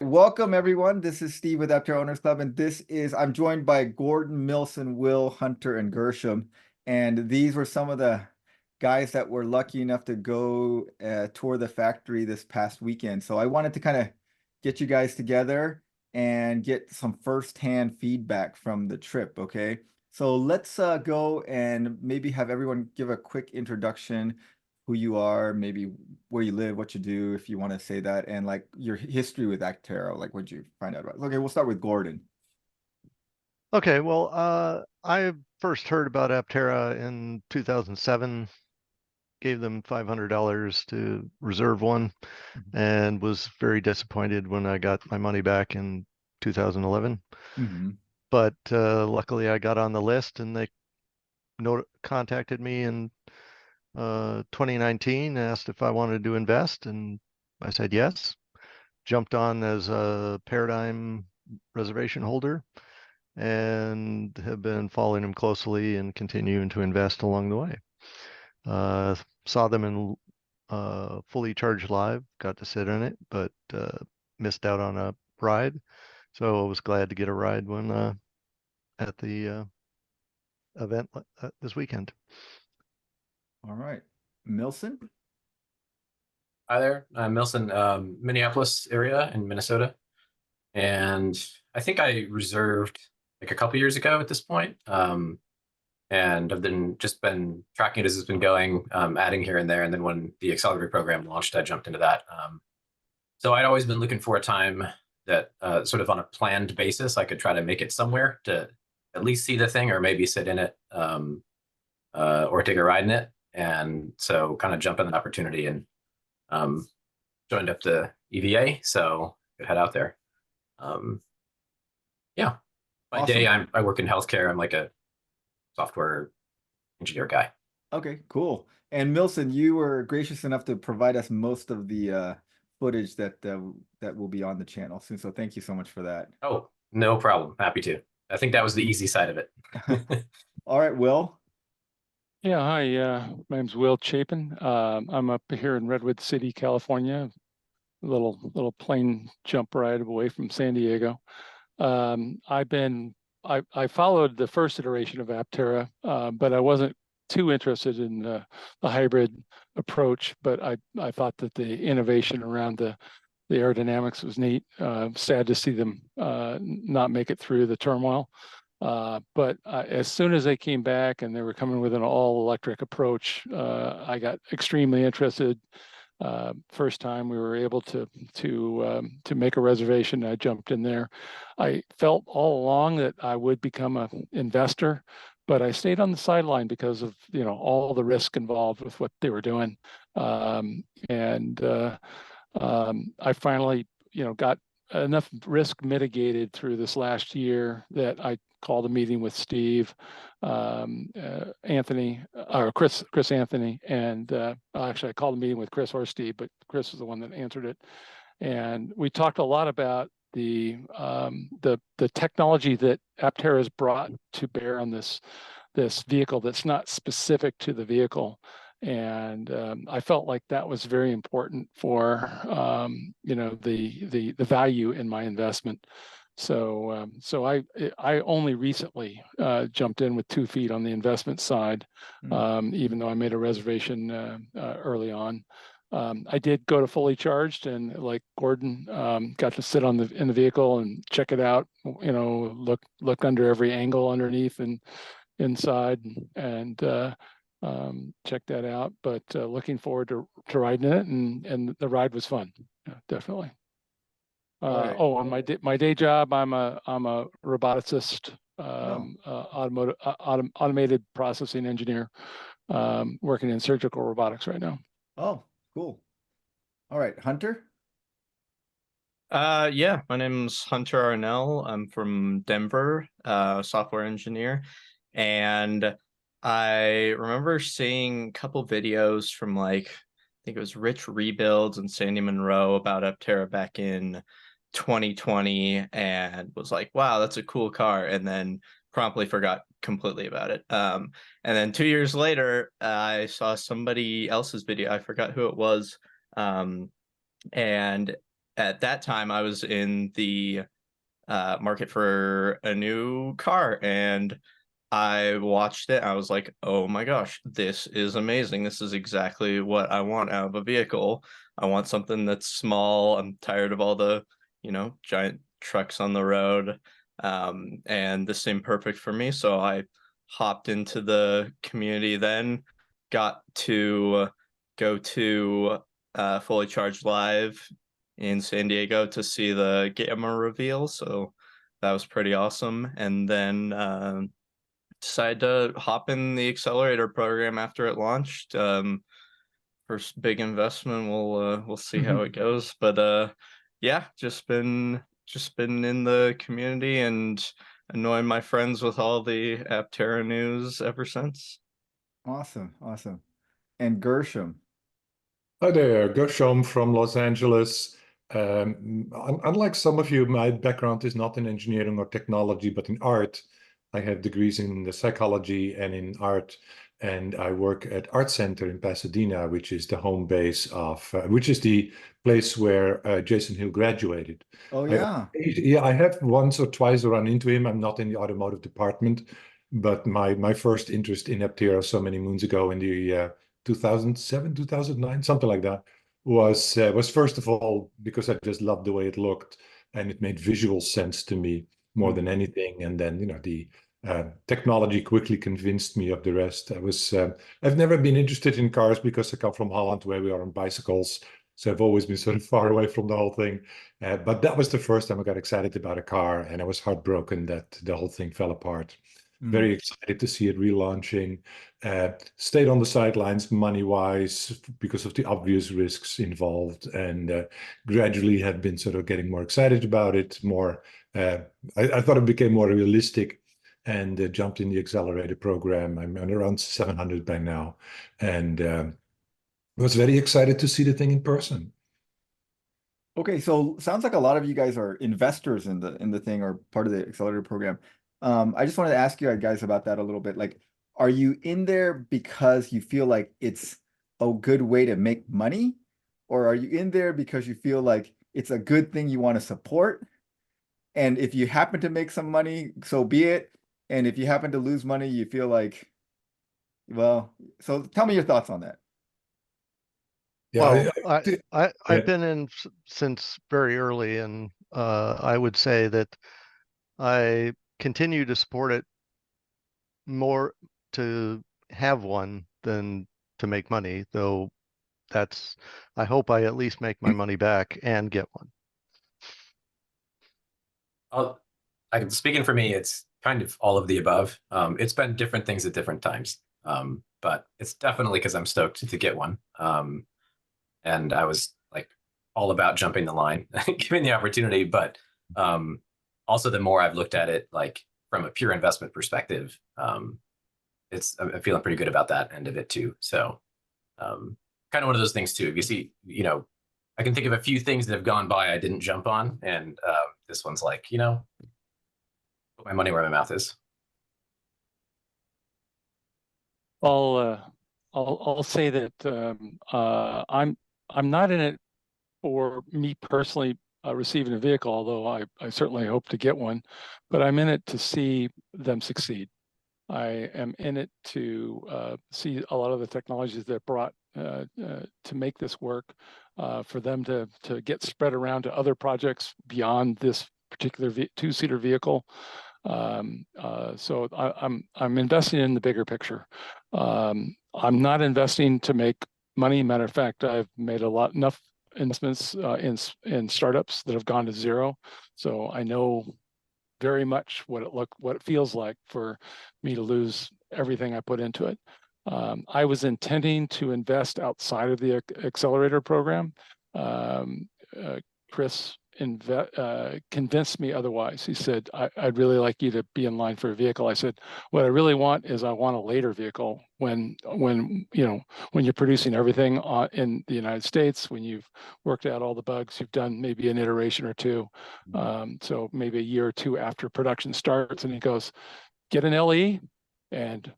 welcome everyone. This is Steve with Aptera Owners Club, and I'm joined by Gordon, Milson, Will, Hunter, and Gershom. And these were some of the guys that were lucky enough to go tour the factory this past weekend. So I wanted to kind of get you guys together and get some firsthand feedback from the trip, okay? So let's go and maybe have everyone give a quick introduction, who you are, maybe where you live, what you do, if you want to say that, and like your history with Aptera, like what you find out about. Okay, we'll start with Gordon. Okay, well, I first heard about Aptera in 2007, gave them $500 to reserve one, and was very disappointed when I got my money back in 2011. Mm-hmm. But luckily, I got on the list, and they contacted me in 2019, asked if I wanted to invest, and I said yes. Jumped on as a Paradigm reservation holder, and have been following them closely and continuing to invest along the way. Saw them in fully charged live, got to sit in it, but missed out on a ride. So I was glad to get a ride when at the event this weekend. All right. Milson? Hi there, I'm Milson, Minneapolis area in Minnesota. And I think I reserved like a couple years ago at this point. And I've been tracking it as it's been going, adding here and there. And then when the accelerator program launched, I jumped into that. So I'd always been looking for a time that sort of on a planned basis, I could try to make it somewhere to at least see the thing or maybe sit in it or take a ride in it. And so kind of jump in that opportunity and joined up the EVA, so could head out there. Yeah, by Awesome. day I work in healthcare. I'm like a software engineer guy. Okay, cool. And Milson, you were gracious enough to provide us most of the footage that that will be on the channel soon. So thank you so much for that. Oh, no problem. Happy to. I think that was the easy side of it. All right, Will. Yeah, hi. My name's Will Chapin. I'm up here in Redwood City, California. A little plane jump ride away from San Diego. I followed the first iteration of Aptera, but I wasn't too interested in the hybrid approach. But I thought that the innovation around the aerodynamics was neat. Sad to see them not make it through the turmoil. But as soon as they came back and they were coming with an all-electric approach, I got extremely interested. First time we were able to make a reservation, I jumped in there. I felt all along that I would become an investor, but I stayed on the sideline because of all the risk involved with what they were doing. I finally got enough risk mitigated through this last year that I called a meeting with Steve, Anthony, or Chris Anthony, and actually I called a meeting with Chris or Steve, but Chris was the one that answered it. And we talked a lot about the technology that Aptera has brought to bear on this vehicle that's not specific to the vehicle. And I felt like that was very important for the value in my investment. So I only recently jumped in with 2 feet on the investment side, even though I made a reservation early on. I did go to fully charged, and like Gordon, got to sit in the vehicle and check it out. Look under every angle underneath and inside, and check that out. But looking forward to riding it, and the ride was fun, definitely. Right. Oh, and my day job, I'm a roboticist, automated processing engineer, working in surgical robotics right now. Oh, cool. All right, Hunter. Yeah, my name's Hunter Arnell. I'm from Denver, software engineer. And I remember seeing a couple videos from I think it was Rich Rebuilds and Sandy Monroe about Aptera back in 2020, and was like, wow, that's a cool car. And then promptly forgot completely about it. And then 2 years later, I saw somebody else's video. I forgot who it was. And at that time I was in the market for a new car, and I watched it. I was like, oh my gosh, this is amazing. This is exactly what I want out of a vehicle. I want something that's small. I'm tired of all the, giant trucks on the road. And this seemed perfect for me. So I hopped into the community then, got to go to Fully Charged Live in San Diego to see the Gamma reveal. So that was pretty awesome. And then decided to hop in the accelerator program after it launched. First big investment. We'll see how it goes. But yeah, just been in the community and annoying my friends with all the Aptera news ever since. Awesome, awesome. And Gershom. Hi there, Gershom from Los Angeles. Unlike some of you, my background is not in engineering or technology, but in art. I have degrees in the psychology and in art, and I work at Art Center in Pasadena, which is the home base of, which is the place where Jason Hill graduated. Oh yeah. Yeah, I have once or twice run into him. I'm not in the automotive department, but my first interest in Aptera so many moons ago in the 2007, 2009, something like that, was first of all because I just loved the way it looked and it made visual sense to me more than anything. And then, the technology quickly convinced me of the rest. I've never been interested in cars because I come from Holland where we are on bicycles. So I've always been sort of far away from the whole thing. But that was the first time I got excited about a car, and I was heartbroken that the whole thing fell apart. Very excited to see it relaunching. Stayed on the sidelines money-wise because of the obvious risks involved, and gradually have been sort of getting more excited about it. I thought it became more realistic, and jumped in the accelerator program. I'm around 700 by now, and was very excited to see the thing in person. Okay, so sounds like a lot of you guys are investors in the thing or part of the accelerator program. I just wanted to ask you guys about that a little bit. Like, are you in there because you feel like it's a good way to make money? Or are you in there because you feel like it's a good thing you want to support? And if you happen to make some money, so be it. And if you happen to lose money, you feel like, well, so tell me your thoughts on that. Yeah, Well, Yeah. I've been in since very early, and I would say that I continue to support it more to have one than to make money, though I hope I at least make my money back and get one. Speaking for me, it's kind of all of the above. It's been different things at different times, but it's definitely because I'm stoked to get one. And I was like all about jumping the line, given the opportunity. But also, the more I've looked at it, like from a pure investment perspective, I'm feeling pretty good about that end of it too. So, kind of one of those things too. You see, I can think of a few things that have gone by I didn't jump on, and this one's like, put my money where my mouth is. I'll say that I'm not in it for me personally receiving a vehicle, although I certainly hope to get one, but I'm in it to see them succeed. I am in it to see a lot of the technologies that brought to make this work, for them to get spread around to other projects beyond this particular two-seater vehicle. So I'm investing in the bigger picture. I'm not investing to make money. Matter of fact, I've made enough investments in startups that have gone to zero. So I know very much what it feels like for me to lose everything I put into it. I was intending to invest outside of the accelerator program. Chris convinced me otherwise. He said, I'd really like you to be in line for a vehicle. I said, what I really want is I want a later vehicle when you're producing everything in the United States, when you've worked out all the bugs, you've done maybe an iteration or two. So maybe a year or two after production starts. And he goes, get an LE and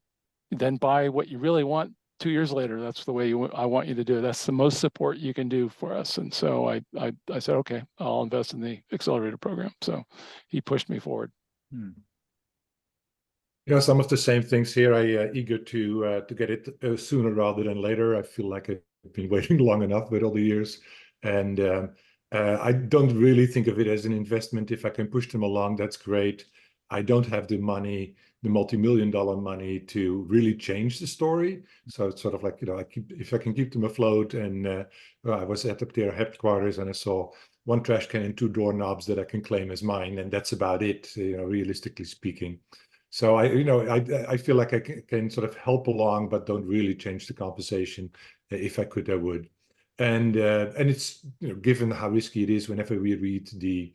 then buy what you really want 2 years later, that's the way I want you to do it. That's the most support you can do for us. And so I said, okay, I'll invest in the accelerator program. So he pushed me forward. Yeah, some of the same things here. I eager to get it sooner rather than later. I feel like I've been waiting long enough with all the years, and I don't really think of it as an investment. If I can push them along, that's great. I don't have the money, the multi-million-dollar money, to really change the story. So it's sort of like, if I can keep them afloat. And I was at Aptera headquarters, and I saw one trash can and 2 doorknobs that I can claim as mine, and that's about it, realistically speaking. So I feel like I can sort of help along, but don't really change the conversation. If I could, I would. And it's given how risky it is, whenever we read the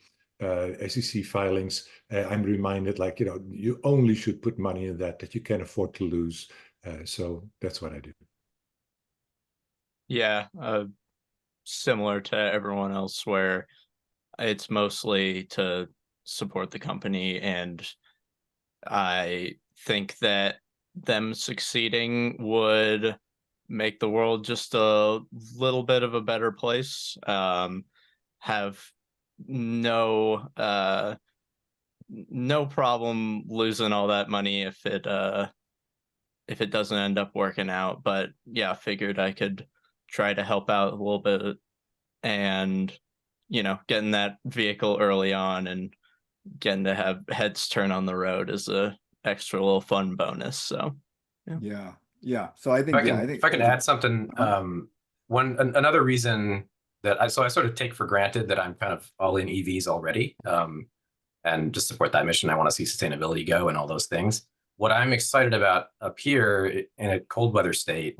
SEC filings, I'm reminded, like, you only should put money in that you can afford to lose. So that's what I do. Yeah, similar to everyone else, where it's mostly to support the company, and I think that them succeeding would make the world just a little bit of a better place. Have no problem losing all that money if it doesn't end up working out. But yeah, figured I could try to help out a little bit, and getting that vehicle early on and getting to have heads turn on the road is a extra little fun bonus. So yeah. So I think, if I can add something, another reason that I sort of take for granted that I'm kind of all in EVs already, and just support that mission. I want to see sustainability go and all those things. What I'm excited about up here in a cold weather state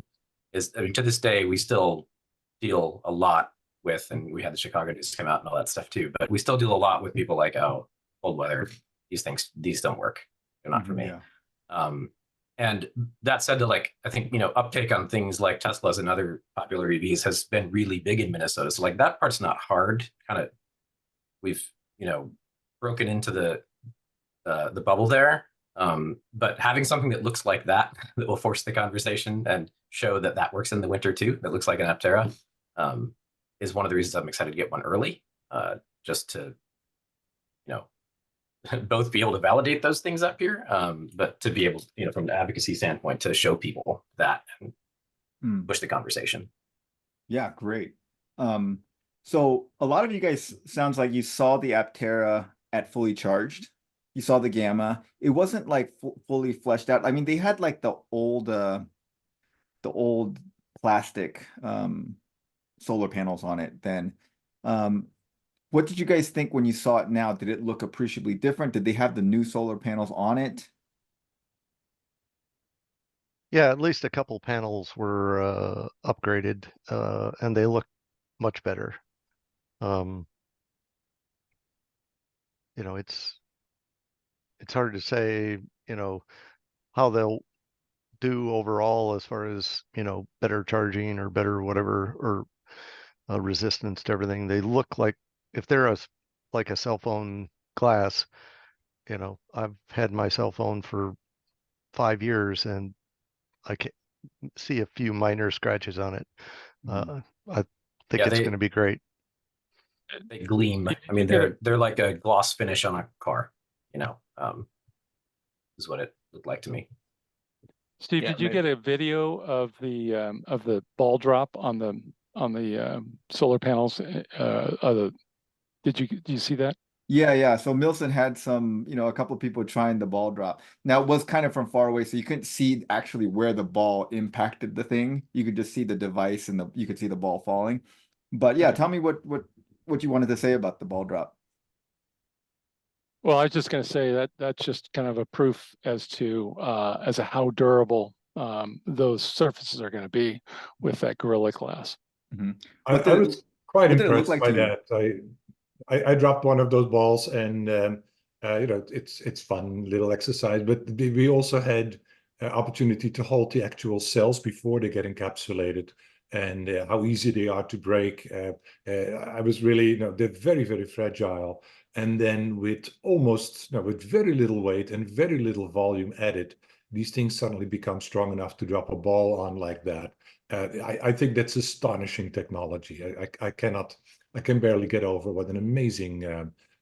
is, I mean, to this day, we still deal a lot with, and we had the Chicago news come out and all that stuff too, but we still deal a lot with people like, oh, cold weather, these don't work. They're not for me. And that said, I think, uptake on things like Teslas and other popular EVs has been really big in Minnesota. So like that part's not hard. Kind of, we've, broken into the bubble there. But having something that looks like that will force the conversation and show that works in the winter too, that looks like an Aptera, is one of the reasons I'm excited to get one early, just to, both be able to validate those things up here, but to be able, from an advocacy standpoint, to show people that and push the conversation. Yeah, great. So a lot of you guys, sounds like you saw the Aptera at fully charged. You saw the Gamma. It wasn't like fully fleshed out. I mean, they had like the old plastic solar panels on it then. What did you guys think when you saw it now? Did it look appreciably different? Did they have the new solar panels on it? Yeah, at least a couple panels were upgraded, and they look much better. It's hard to say, how they'll do overall as far as, better charging or better whatever, or resistance to everything. They look like, if they're like a cell phone glass, I've had my cell phone for 5 years and I can see a few minor scratches on it. I think it's going to be great. They gleam. I mean, they're like a gloss finish on a car, is what it looked like to me. Steve, did you get a video of the ball drop on the solar panels? Did you see that? Yeah. So Milson had some, a couple of people trying the ball drop. Now it was kind of from far away, so you couldn't see actually where the ball impacted the thing. You could just see the device and you could see the ball falling. But yeah, tell me what you wanted to say about the ball drop. Well, I was just going to say that's just kind of a proof as to how durable those surfaces are going to be with that Gorilla Glass. I was quite impressed by that. I dropped one of those balls, and it's fun little exercise. But we also had opportunity to hold the actual cells before they get encapsulated, and how easy they are to break. I was really, they're very, very fragile. And then with with very little weight and very little volume added, these things suddenly become strong enough to drop a ball on like that. I think that's astonishing technology. I can barely get over what an amazing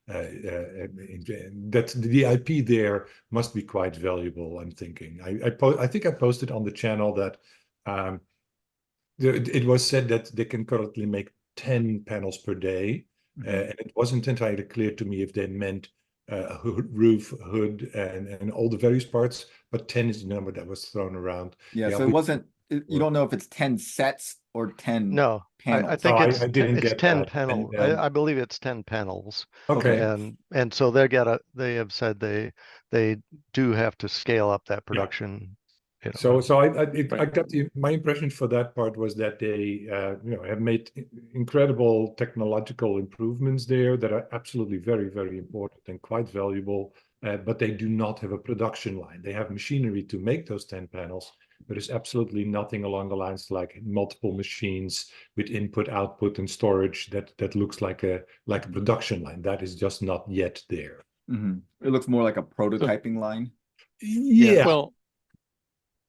that the IP there must be quite valuable. I'm thinking. I think I posted on the channel that it was said that they can currently make 10 panels per day, and it wasn't entirely clear to me if they meant roof, hood, and all the various parts, but 10 is the number that was thrown around. Yeah, so it wasn't, you don't know if it's 10 sets or 10 No, panels. I think Oh, it's I didn't it's get 10 that. panels. And, I believe it's 10 panels. okay. And so they have said they do have to scale up that production. You know. So I got my impression for that part was that they have made incredible technological improvements there that are absolutely very, very important and quite valuable, but they do not have a production line. They have machinery to make those 10 panels, but there's absolutely nothing along the lines like multiple machines with input, output, and storage that looks like a production line. That is just not yet there. It looks more like a prototyping line. Yeah. Well,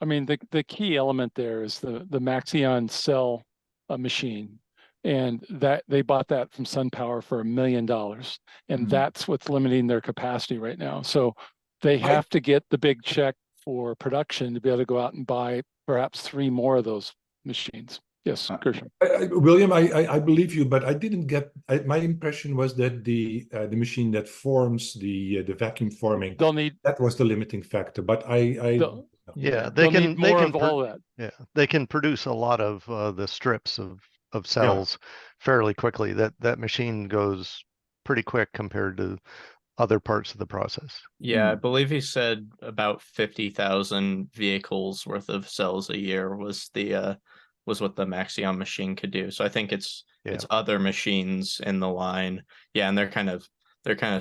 I mean, the key element there is the Maxeon cell machine, and that they bought that from SunPower for $1 million, and that's what's limiting their capacity right now. So they have to get the big check for production to be able to go out and buy perhaps 3 more of those machines. Yes, Gershom. William, I believe you, but I didn't get. My impression was that the machine that forms the vacuum forming, They'll need that was the limiting factor. But Yeah, they can all that. Yeah, they can produce a lot of the strips of cells fairly quickly. That machine goes pretty quick compared to other parts of the process. Yeah, I believe he said about 50,000 vehicles worth of cells a year was what the Maxeon machine could do. So I think it's other machines in the line. Yeah, and they're kind of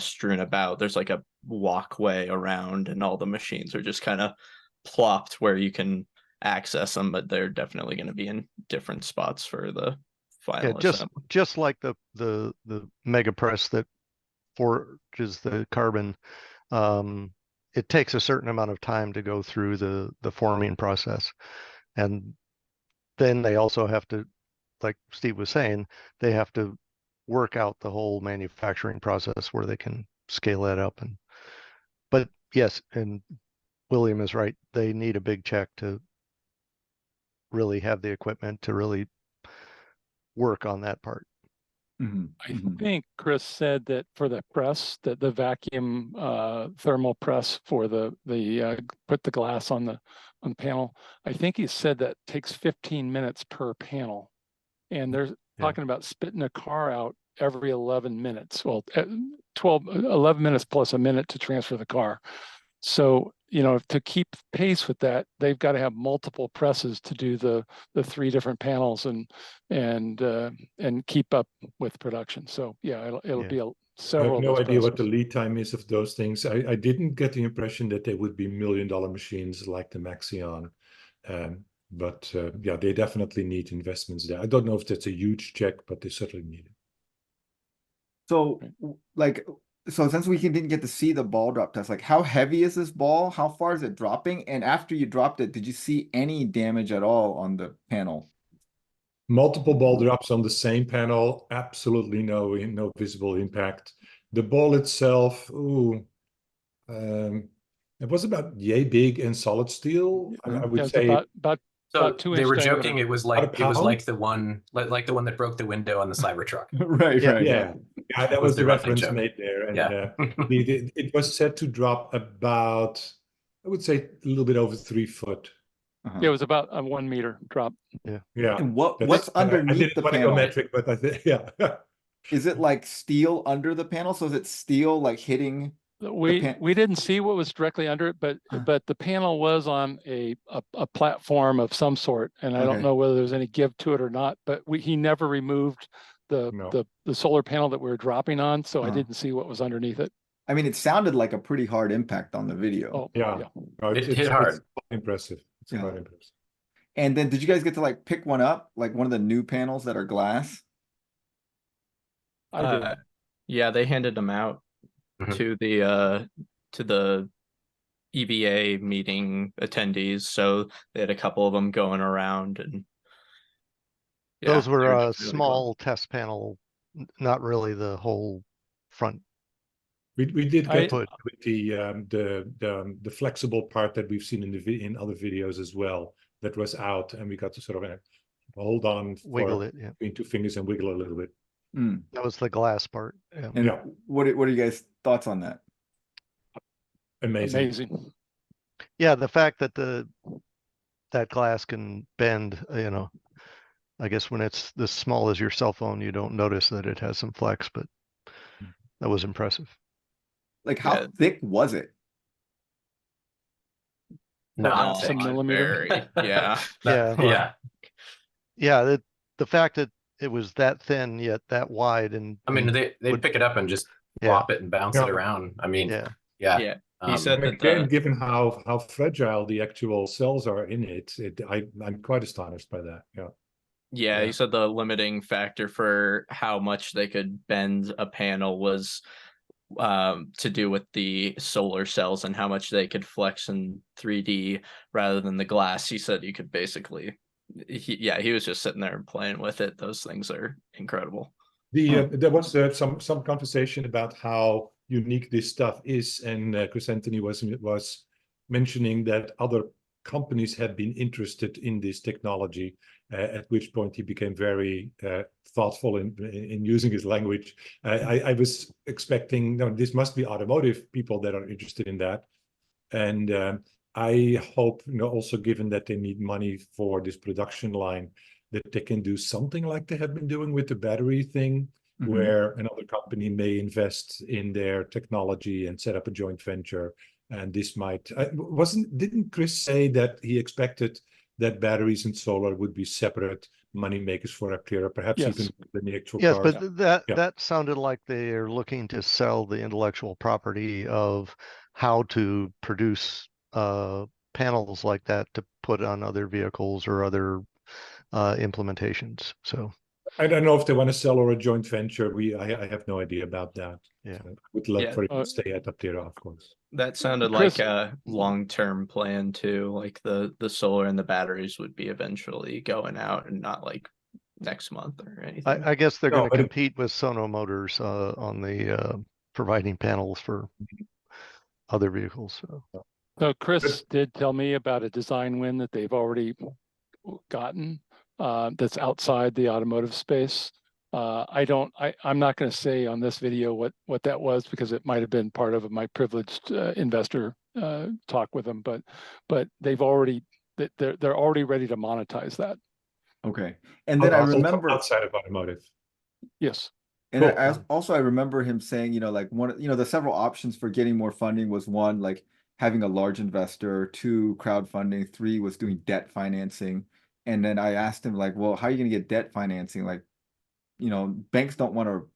strewn about. There's like a walkway around, and all the machines are just kind of plopped where you can access them, but they're definitely going to be in different spots for the final assembly. Just like the mega press that forges the carbon, it takes a certain amount of time to go through the forming process, and then they also have to, like Steve was saying, they have to work out the whole manufacturing process where they can scale that up. But yes, and William is right. They need a big check to really have the equipment to really work on that part. I think Chris said that for the press, that the vacuum thermal press for the put the glass on the panel, I think he said that takes 15 minutes per panel, and they're talking about spitting a car out every 11 minutes. Well, 11 minutes plus a minute to transfer the car. So, to keep pace with that, they've got to have multiple presses to do the 3 different panels and keep up with production. So yeah, it'll be several. I have no idea what the lead time is of those things. I didn't get the impression that they would be $1 million machines like the Maxeon. But they definitely need investments there. I don't know if that's a huge check, but they certainly need it. So so since we didn't get to see the ball drop test, like how heavy is this ball? How far is it dropping? And after you dropped it, did you see any damage at all on the panel? Multiple ball drops on the same panel, absolutely no visible impact. The ball itself, it was about yay big and solid steel. I would say about so 2 they were inch joking diameter. it was like the one that broke the window on the Cybertruck. Right. Yeah, that was the reference joke. made there. And it was said to drop about, I would say, a little bit over 3 foot. It was about a 1 meter drop. Yeah. And what's underneath the panel? I didn't want to go metric, but I think Is it like steel under the panel? So is it steel like hitting? We didn't see what was directly under it, but the panel was on a platform of some sort, and I don't know whether there's any give to it or not. But he never removed the solar panel that we were dropping on, so I didn't see what was underneath it. I mean, it sounded like a pretty hard impact on the video. Oh, yeah. It hit hard. It's impressive. It's quite impressive. And then did you guys get to like pick one up, like one of the new panels that are glass? I did. Yeah, they handed them out to the EVA meeting attendees. So they had a couple of them going around, and Those they were a just really cool. small test panel, not really the whole front. We did get put with the flexible part that we've seen in other videos as well. That was out, and we got to sort of hold on, wiggle it. Yeah, between two fingers and wiggle a little bit. that was the glass part. Yeah. And Yeah. what are you guys' thoughts on that? Amazing. Yeah, the fact that that glass can bend, you know, I guess when it's this small as your cell phone, you don't notice that it has some flex, but that was impressive. Like, how thick was it? Not Some thick. millimeter. Very, yeah. Yeah. Yeah. Yeah, the fact that it was that thin yet that wide, and I mean, they would- pick it up and just Yeah. flop it and bounce it Yeah. around. I mean, yeah, yeah. He said that Again, given how fragile the actual cells are in it, I'm quite astonished by that. Yeah. Yeah, he said the limiting factor for how much they could bend a panel was to do with the solar cells and how much they could flex in 3D rather than the glass. He said you could basically, he was just sitting there and playing with it. Those things are incredible. There was some conversation about how unique this stuff is, and Chris Anthony was mentioning that other companies had been interested in this technology. At which point he became very thoughtful in using his language. I was expecting, no, this must be automotive people that are interested in that, and I hope, also given that they need money for this production line, that they can do something like they have been doing with the battery thing, where another company may invest in their technology and set up a joint venture. And this might didn't Chris say that he expected that batteries and solar would be separate money makers for Aptera, perhaps even than the actual yes, car? but that sounded like they are looking to sell the intellectual property of how to produce panels like that to put on other vehicles or other implementations. So I don't know if they want to sell or a joint venture. I have no idea about that. Yeah. So I would love for it to stay at Aptera, of course. That sounded Chris- like a long-term plan too. Like the solar and the batteries would be eventually going out and not like next month or anything. I guess they're No, going to but compete with Sono Motors on the providing panels for other vehicles. So Chris did tell me about a design win that they've already gotten that's outside the automotive space. I'm not going to say on this video what that was, because it might have been part of my privileged investor talk with them, but they've already, they're already ready to monetize that. Okay. And then I remember outside of automotive. Yes. And Cool. I remember him saying, like the several options for getting more funding was one, like having a large investor, two, crowdfunding, three was doing debt financing. And then I asked him, like, well, how are you going to get debt financing? Like, banks don't want to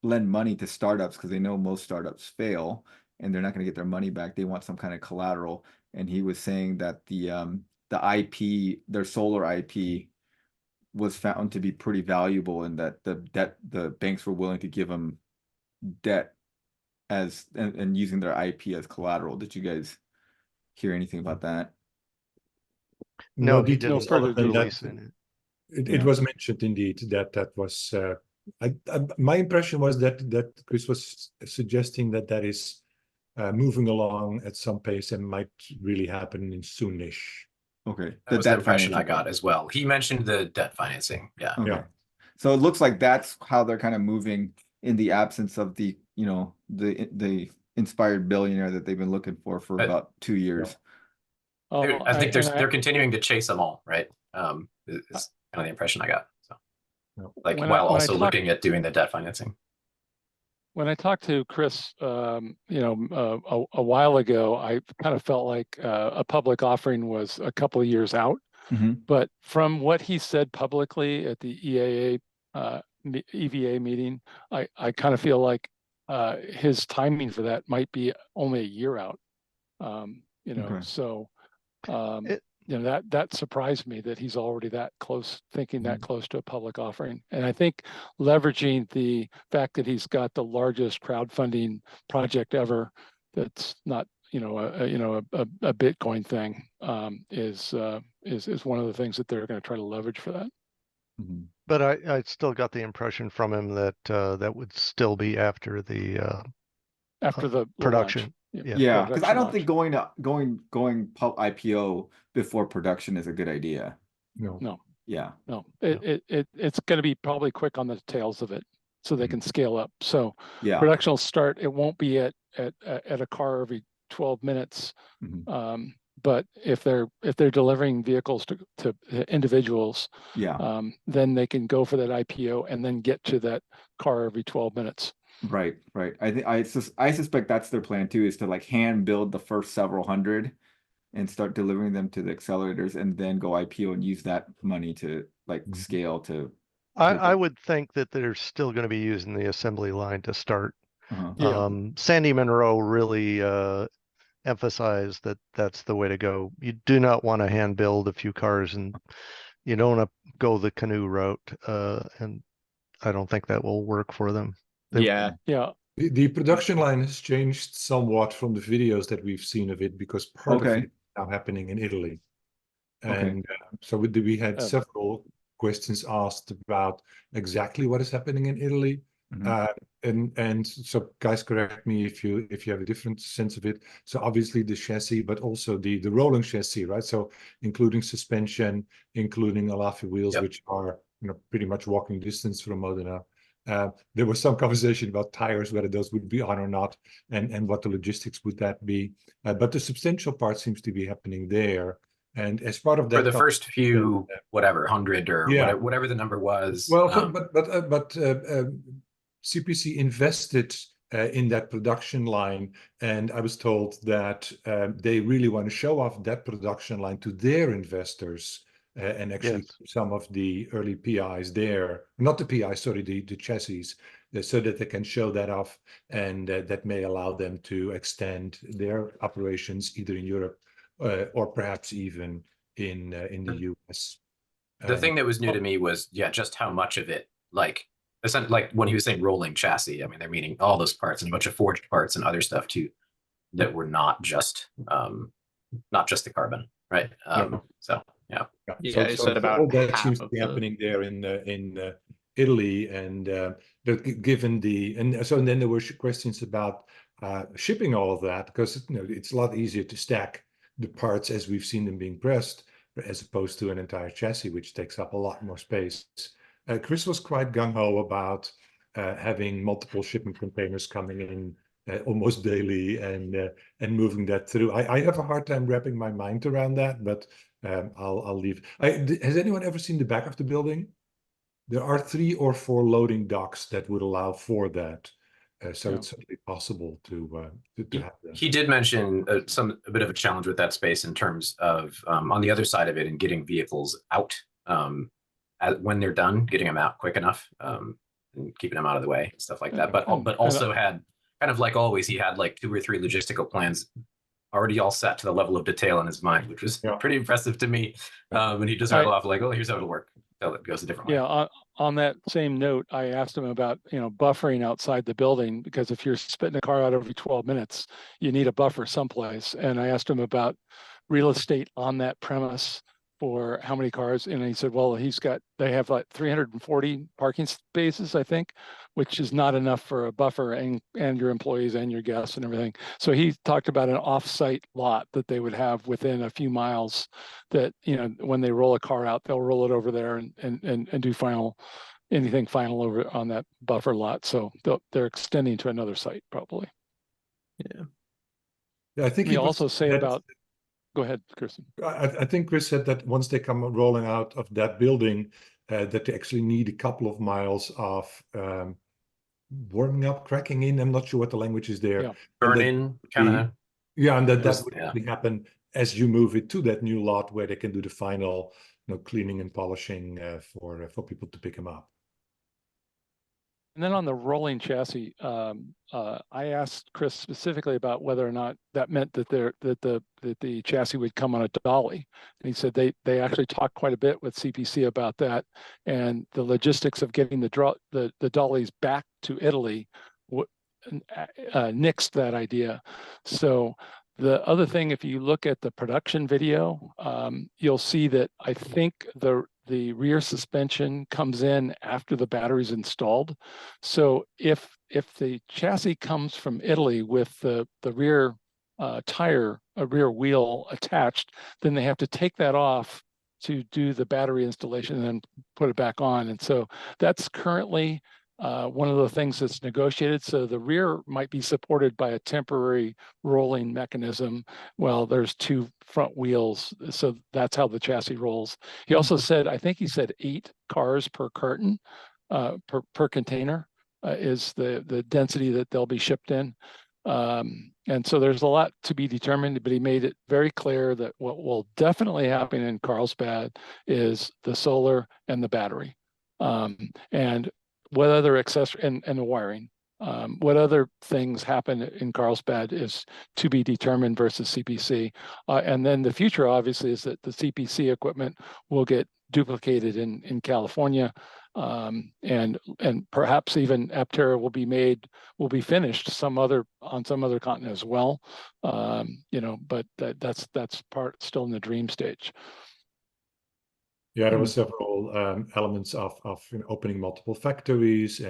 lend money to startups because they know most startups fail and they're not going to get their money back. They want some kind of collateral. And he was saying that the IP, their solar IP, was found to be pretty valuable, and that the banks were willing to give them debt as and using their IP as collateral. Did you guys hear anything about that? No, he details didn't other than release that. it. It was mentioned indeed that was. My impression was that Chris was suggesting that is moving along at some pace and might really happen in soonish. Okay, that was the impression I got as well. He mentioned the debt financing. Yeah. Okay. Yeah. So it looks like that's how they're kind of moving in the absence of the the inspired billionaire that they've been looking for about 2 years. I think they're continuing to chase them all, right? Is kind of the impression I got. So, while also looking at doing the debt financing. When I talked to Chris, a while ago, I kind of felt like a public offering was a couple of years out. But from what he said publicly at the EVA meeting, I kind of feel like his timing for that might be only a year out. So that surprised me that he's already that close, thinking that close to a public offering. And I think leveraging the fact that he's got the largest crowdfunding project ever, that's not a Bitcoin thing is one of the things that they're going to try to leverage for that. Mhm. But I still got the impression from him that that would still be after the After the production. launch. Yeah, because I production don't think launch. going IPO before production is a good idea. No, Yeah. it's going to be probably quick on the tails of it, so they can scale up. So Yeah. production will start. It won't be at a car every 12 minutes. Mhm. But if they're delivering vehicles to individuals, Yeah. then they can go for that IPO and then get to that car every 12 minutes. Right. I think I suspect that's their plan too, is to like hand build the first several hundred and start delivering them to the accelerators and then go IPO and use that money to like Mhm. scale to. I would think that they're still going to be using the assembly line to start. Uh-huh. Yeah. Sandy Monroe really emphasized that that's the way to go. You do not want to hand build a few cars, and you don't want to go the canoe route. And I don't think that will work for them. Yeah. The production line has changed somewhat from the videos that we've seen of it, because part of Okay. it is now happening in Italy. Okay. And so we had several questions asked about exactly what is happening in Italy. And so guys, correct me if you have a different sense of it. So obviously the chassis, but also the rolling chassis, right? So including suspension, including Alafi wheels, Yep. which are pretty much walking distance from Modena. There was some conversation about tires, whether those would be on or not, and what the logistics would that be. But the substantial part seems to be happening there. And as part of that, For the first few, whatever, 100 or Yeah. whatever the number was. Well, but CPC invested in that production line, and I was told that they really want to show off that production line to their investors, and actually Yes. some of the early PIs there, not the PIs, sorry, the chassis, so that they can show that off, and that may allow them to extend their operations either in Europe or perhaps even in the US. The thing that was new to me was, just how much of it, like when he was saying rolling chassis, I mean, they're meaning all those parts and a bunch of forged parts and other stuff too, that were not just the carbon, right? So yeah. Yeah, he said about all that half seems to of be the- happening there in Italy, and given and then there were questions about shipping all of that, because it's a lot easier to stack the parts as we've seen them being pressed, as opposed to an entire chassis, which takes up a lot more space. Chris was quite gung-ho about having multiple shipping containers coming in almost daily, and moving that through. I have a hard time wrapping my mind around that, but I'll leave. Has anyone ever seen the back of the building? There are 3 or 4 loading docks that would allow for that. So it's certainly possible to have that. He did mention a bit of a challenge with that space in terms of on the other side of it and getting vehicles out when they're done, getting them out quick enough, and keeping them out of the way and stuff like that. But also had, kind of like always, he had like 2 or 3 logistical plans already all set to the level of detail in his mind, which was pretty impressive to me. And he just rattled off like, oh, here's how it'll work. So it goes a different way. Yeah. On that same note, I asked him about, buffering outside the building, because if you're spitting a car out every 12 minutes, you need a buffer someplace. And I asked him about real estate on that premise for how many cars. And he said, well, they have like 340 parking spaces, I think, which is not enough for a buffer and your employees and your guests and everything. So he talked about an off-site lot that they would have within a few miles that, when they roll a car out, they'll roll it over there and do anything final over on that buffer lot. So they're extending to another site probably. Yeah, I think he also say about, go ahead, Kristen. I think Chris said that once they come rolling out of that building, that they actually need a couple of miles of warming up, cracking in. I'm not sure what the language is there. Yeah. Burn-in, kind of. Yeah, and that would actually happen as you move it to that new lot, where they can do the final cleaning and polishing for people to pick them up. And then on the rolling chassis, I asked Chris specifically about whether or not that meant that the chassis would come on a dolly. And he said they actually talked quite a bit with CPC about that, and the logistics of getting the dollies back to Italy nixed that idea. So the other thing, if you look at the production video, you'll see that I think the rear suspension comes in after the battery's installed. So if the chassis comes from Italy with the rear tire, a rear wheel attached, then they have to take that off to do the battery installation and then put it back on. And so that's currently one of the things that's negotiated. So the rear might be supported by a temporary rolling mechanism. Well, there's two front wheels. So that's how the chassis rolls. He also said, I think he said 8 cars per carton, per container is the density that they'll be shipped in. And so there's a lot to be determined, but he made it very clear that what will definitely happen in Carlsbad is the solar and the battery. And what other accessory and the wiring, what other things happen in Carlsbad is to be determined versus CPC. And then the future obviously is that the CPC equipment will get duplicated in California. And perhaps even Aptera will be finished on some other continent as well. But that's still in the dream stage. Yeah, there were several elements of opening multiple factories,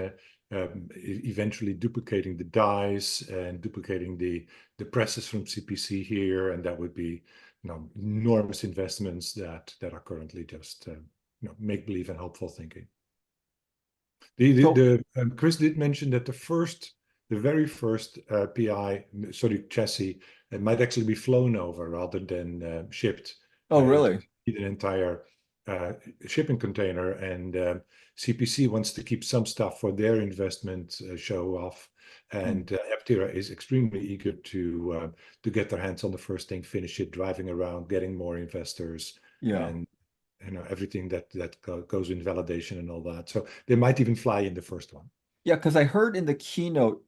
eventually duplicating the dies and duplicating the presses from CPC here, and that would be enormous investments that are currently just make believe and hopeful thinking. Chris did mention that the very first chassis, it might actually be flown over rather than shipped. Oh, really? An entire shipping container, and CPC wants to keep some stuff for their investment show off, and Aptera is extremely eager to get their hands on the first thing, finish it, driving around, getting more investors, and everything that goes in validation and all that. So they might even fly in the first one. Yeah, because I heard in the keynote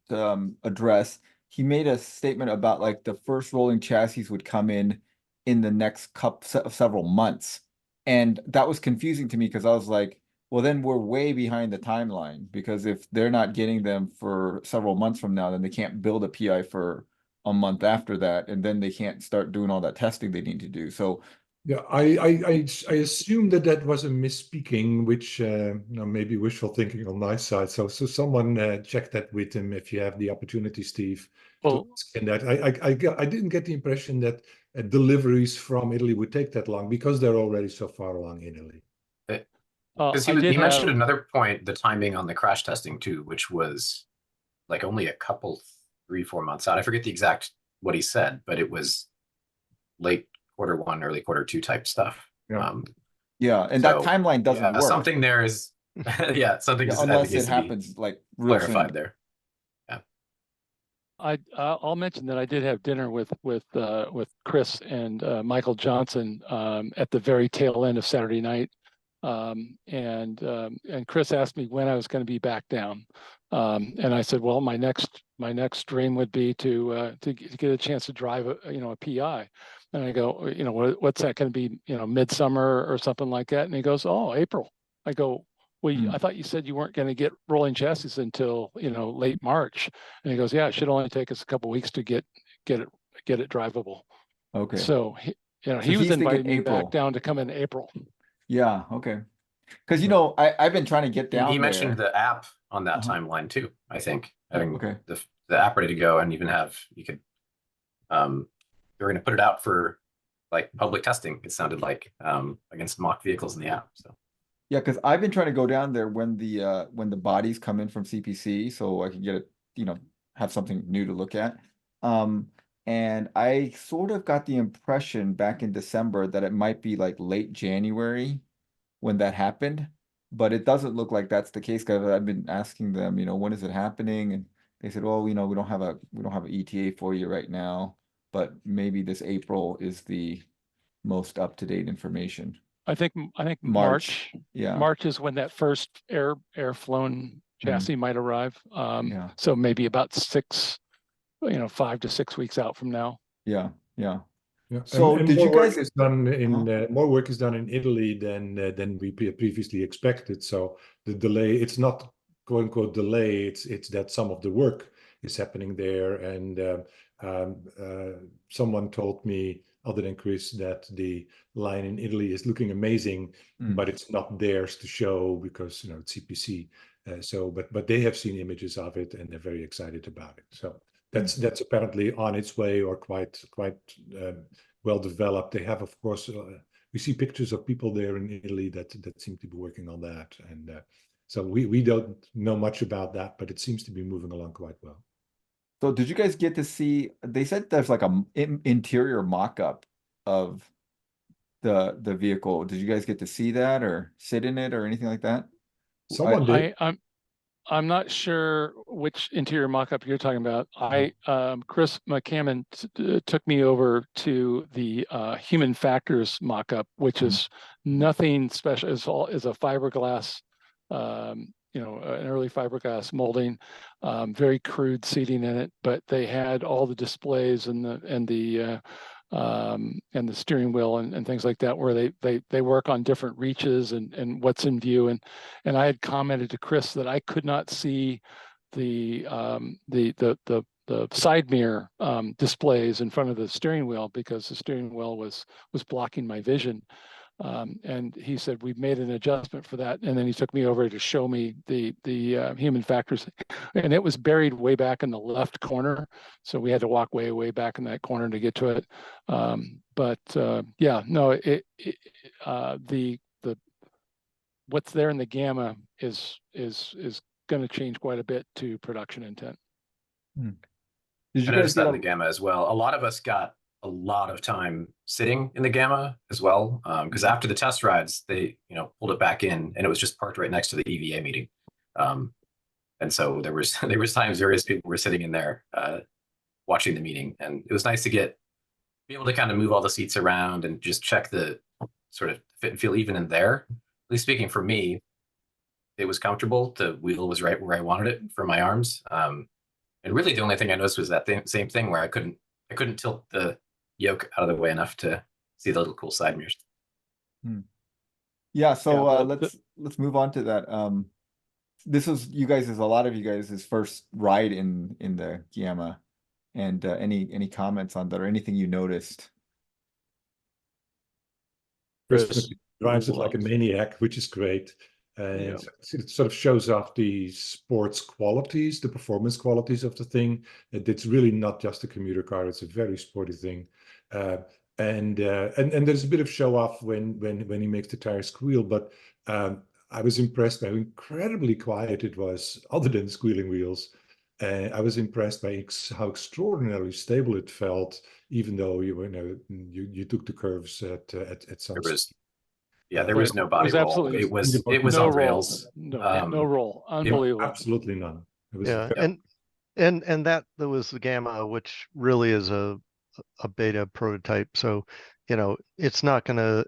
address, he made a statement about like the first rolling chassis would come in the next several months. And that was confusing to me because I was like, well, then we're way behind the timeline, because if they're not getting them for several months from now, then they can't build a PI for a month after that. And then they can't start doing all that testing they need to do. So yeah, I assume that was a misspeaking, which maybe wishful thinking on my side. So someone check that with him if you have the opportunity, Steve. Well, and that I didn't get the impression that deliveries from Italy would take that long, because they're already so far along in Italy. Because he mentioned another point, the timing on the crash testing too, which was like only a couple, 3-4 months out. I forget the exact what he said, but it was late Q1, early Q2 type stuff. Yeah. And that timeline doesn't work. Something there is, something unless it happens like real clarified soon. there. I'll mention that I did have dinner with Chris and Michael Johnson at the very tail end of Saturday night, and Chris asked me when I was going to be back down, and I said, well, my next dream would be to get a chance to drive a PI, and I go, what's that going to be, midsummer or something like that, and he goes, oh, April. I go, well, I thought you said you weren't going to get rolling chassis until late March, and he goes, yeah, it should only take us a couple of weeks to get it drivable. Okay. So he was inviting me back down to come in April. Yeah. Okay. Because I've been trying to get down. He mentioned the app on that timeline too. I think having the app ready to go, and even they're going to put it out for like public testing. It sounded like against mock vehicles in the app. So. Yeah, because I've been trying to go down there when the bodies come in from CPC, so I can get it, have something new to look at. And I sort of got the impression back in December that it might be like late January when that happened, but it doesn't look like that's the case, because I've been asking them, when is it happening? And they said, well, we don't have an ETA for you right now, but maybe this April is the most up-to-date information. I think March. Yeah, March is when that first air flown chassis might arrive. So maybe about 5 to 6 weeks out from now. Yeah. So did you guys more work is done in Italy than we previously expected. So the delay, it's not quote unquote delay, it's that some of the work is happening there, and Someone told me, other than Chris, that the line in Italy is looking amazing, but it's not theirs to show because it's CPC. But they have seen images of it and they're very excited about it. So that's apparently on its way, or quite well developed. They have, of course, we see pictures of people there in Italy that seem to be working on that, and so we don't know much about that, but it seems to be moving along quite well. So did you guys get to see, they said there's like a interior mock-up of the vehicle. Did you guys get to see that or sit in it or anything like that? Someone did. I'm not sure which interior mock-up you're talking about. Chris McCammon took me over to the human factors mock-up, which is nothing special. It's all is a fiberglass, an early fiberglass molding, very crude seating in it, but they had all the displays and the steering wheel and things like that, where they work on different reaches and what's in view. And I had commented to Chris that I could not see the side mirror displays in front of the steering wheel because the steering wheel was blocking my vision. And he said, we've made an adjustment for that. And then he took me over to show me the human factors, and it was buried way back in the left corner. So we had to walk way back in that corner to get to it. What's there in the Gamma is going to change quite a bit to production intent. Did you I guys noticed that get in the Gamma as well. A lot of us got a lot of time sitting in the Gamma as well, because after the test rides, they pulled it back in, and it was just parked right next to the EVA meeting, and so there was times various people were sitting in there watching the meeting, and it was nice to be able to kind of move all the seats around and just check the sort of fit and feel even in there. At least speaking for me, it was comfortable. The wheel was right where I wanted it for my arms, and really the only thing I noticed was that same thing where I couldn't tilt the yoke out of the way enough to see the little cool side mirrors. Yeah, so let's move on to that. This was a lot of you guys' first ride in the Gamma, and any comments on that or anything you noticed? Chris drives it like a maniac, which is great. It sort of shows off the sports qualities, the performance qualities of the thing. It's really not just a commuter car; it's a very sporty thing. And there's a bit of show off when he makes the tires squeal. But I was impressed by how incredibly quiet it was, other than squealing wheels. I was impressed by how extraordinarily stable it felt, even though you took the curves at some. There was no body roll. It was no on rails. No roll. Unbelievable. Absolutely none. It was and that was the Gamma, which really is a beta prototype. So, it's not gonna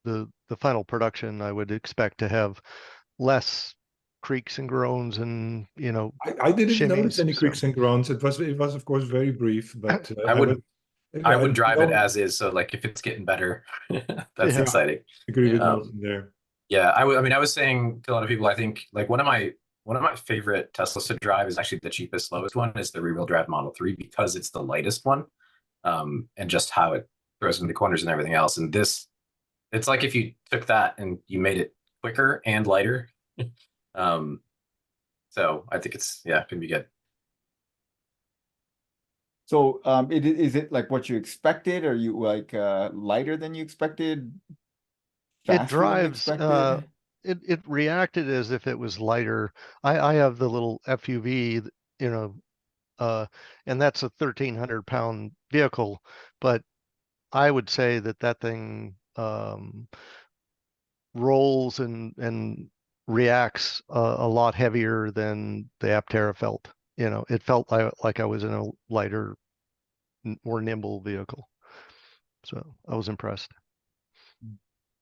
the final production I would expect to have less creaks and groans and I didn't notice any so. creaks and groans. It was of course very brief, but I would drive it as is. So like if it's getting better, that's exciting. I agree with Milton there. Yeah, I was saying to a lot of people, I think like one of my favorite Teslas to drive is actually the cheapest, slowest one is the rear-wheel drive Model 3 because it's the lightest one, and just how it throws into the corners and everything else. And this, it's like if you took that and you made it quicker and lighter. So I think it's can be good. So is it like what you expected? Are you like lighter than you expected? It drives. It reacted as if it was lighter. I have the little FUV, and that's a 1,300-pound vehicle, but I would say that thing rolls and reacts a lot heavier than the Aptera felt. It felt like I was in a lighter, more nimble vehicle. So I was impressed.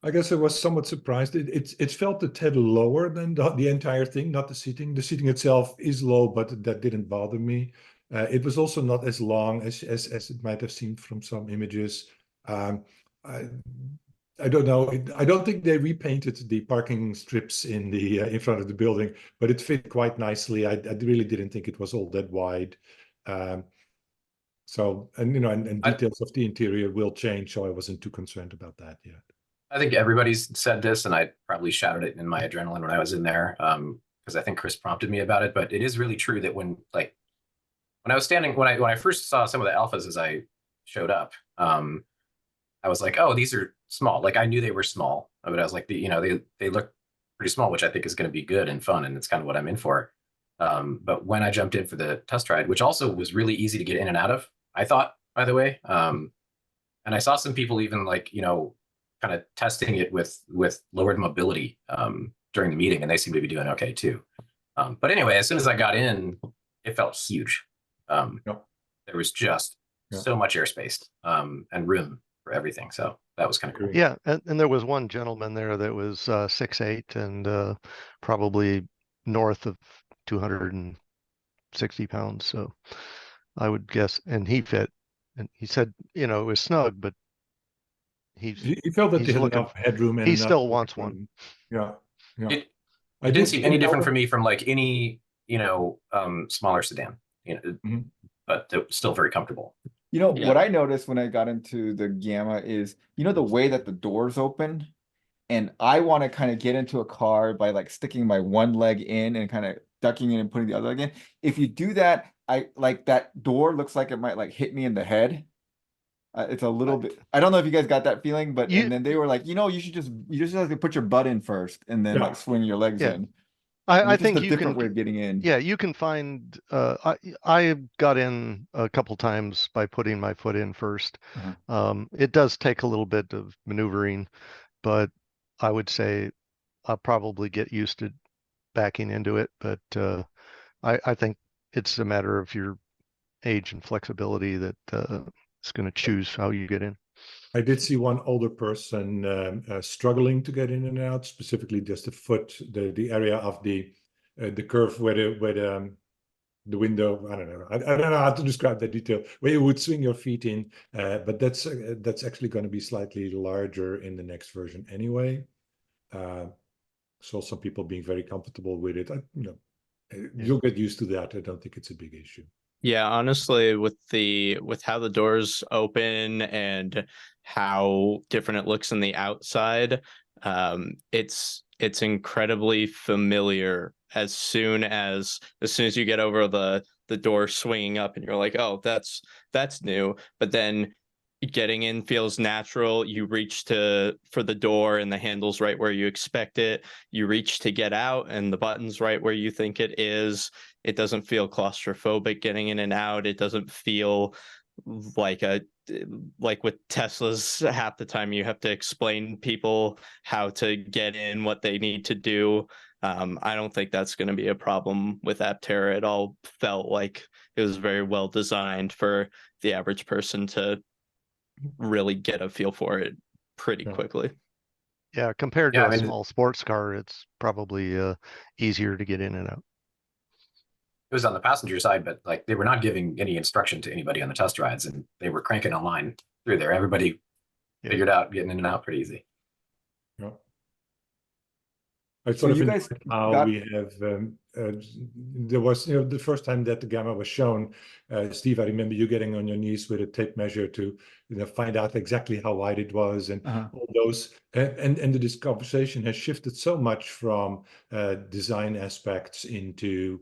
I guess I was somewhat surprised. It felt a tad lower than the entire thing, not the seating. The seating itself is low, but that didn't bother me. It was also not as long as it might have seemed from some images. I don't know. I don't think they repainted the parking strips in front of the building, but it fit quite nicely. I really didn't think it was all that wide. So, and you know, and I- details of the interior will change, so I wasn't too concerned about that yet. I think everybody's said this, and I probably shouted it in my adrenaline when I was in there, because I think Chris prompted me about it. But it is really true that when I was standing when I first saw some of the alphas as I showed up, I was like, oh, these are small. Like I knew they were small, but I was like, they look pretty small, which I think is going to be good and fun, and it's kind of what I'm in for. But when I jumped in for the test ride, which also was really easy to get in and out of, I thought, by the way, and I saw some people even kind of testing it with lowered mobility during the meeting, and they seem to be doing okay too. But anyway, as soon as I got in, it felt huge. Yep. There was just so much airspace and room for everything. So that was kind of cool. Yeah, and there was one gentleman there that was 6'8" and probably north of 260 pounds. So I would guess, and he fit, and he said, it was snug, but He felt that he's they had looking- enough headroom and he enough still wants one. Yeah, yeah. It I didn't seem any different know- for me from like any smaller sedan, Mhm. but it was still very comfortable. What I noticed when I got into the Gamma is, the way that the doors open, and I want to kind of get into a car by like sticking my one leg in and kind of ducking in and putting the other leg in. If you do that, I like that door looks like it might like hit me in the head. It's a little bit. I don't know if you guys got that feeling, but and then they were like, you just have to put your butt in first and then like swing your legs in. I It's just think a you different can way of getting in. Yeah, you can find. I got in a couple times by putting my foot in first. It does take a little bit of maneuvering, but I would say I'll probably get used to backing into it. But I think it's a matter of your age and flexibility that is going to choose how you get in. I did see one older person struggling to get in and out, specifically just the foot, the area of the curve where the window. I don't know. I don't know how to describe that detail. Where you would swing your feet in, but that's actually going to be slightly larger in the next version anyway. So some people being very comfortable with it. You'll get used to that. I don't think it's a big issue. Yeah, honestly, with how the doors open and how different it looks on the outside, it's incredibly familiar as soon as you get over the door swinging up and you're like, oh, that's new. But then getting in feels natural. You reach for the door and the handle's right where you expect it. You reach to get out and the button's right where you think it is. It doesn't feel claustrophobic getting in and out. It doesn't feel like with Teslas, half the time you have to explain people how to get in, what they need to do. I don't think that's going to be a problem with Aptera. It all felt like it was very well designed for the average person to really get a feel for it pretty quickly. Yeah, compared to Yeah, a small sports car, it's probably easier to get in and out. It was on the passenger side, but like they were not giving any instruction to anybody on the test rides, and they were cranking online through there. Everybody figured out getting in and out pretty easy. Yeah. I So sort of you guys enjoyed how we have there was the first time that the Gamma was shown, Steve, I remember you getting on your knees with a tape measure to find out exactly how wide it was and all those, and this conversation has shifted so much from design aspects into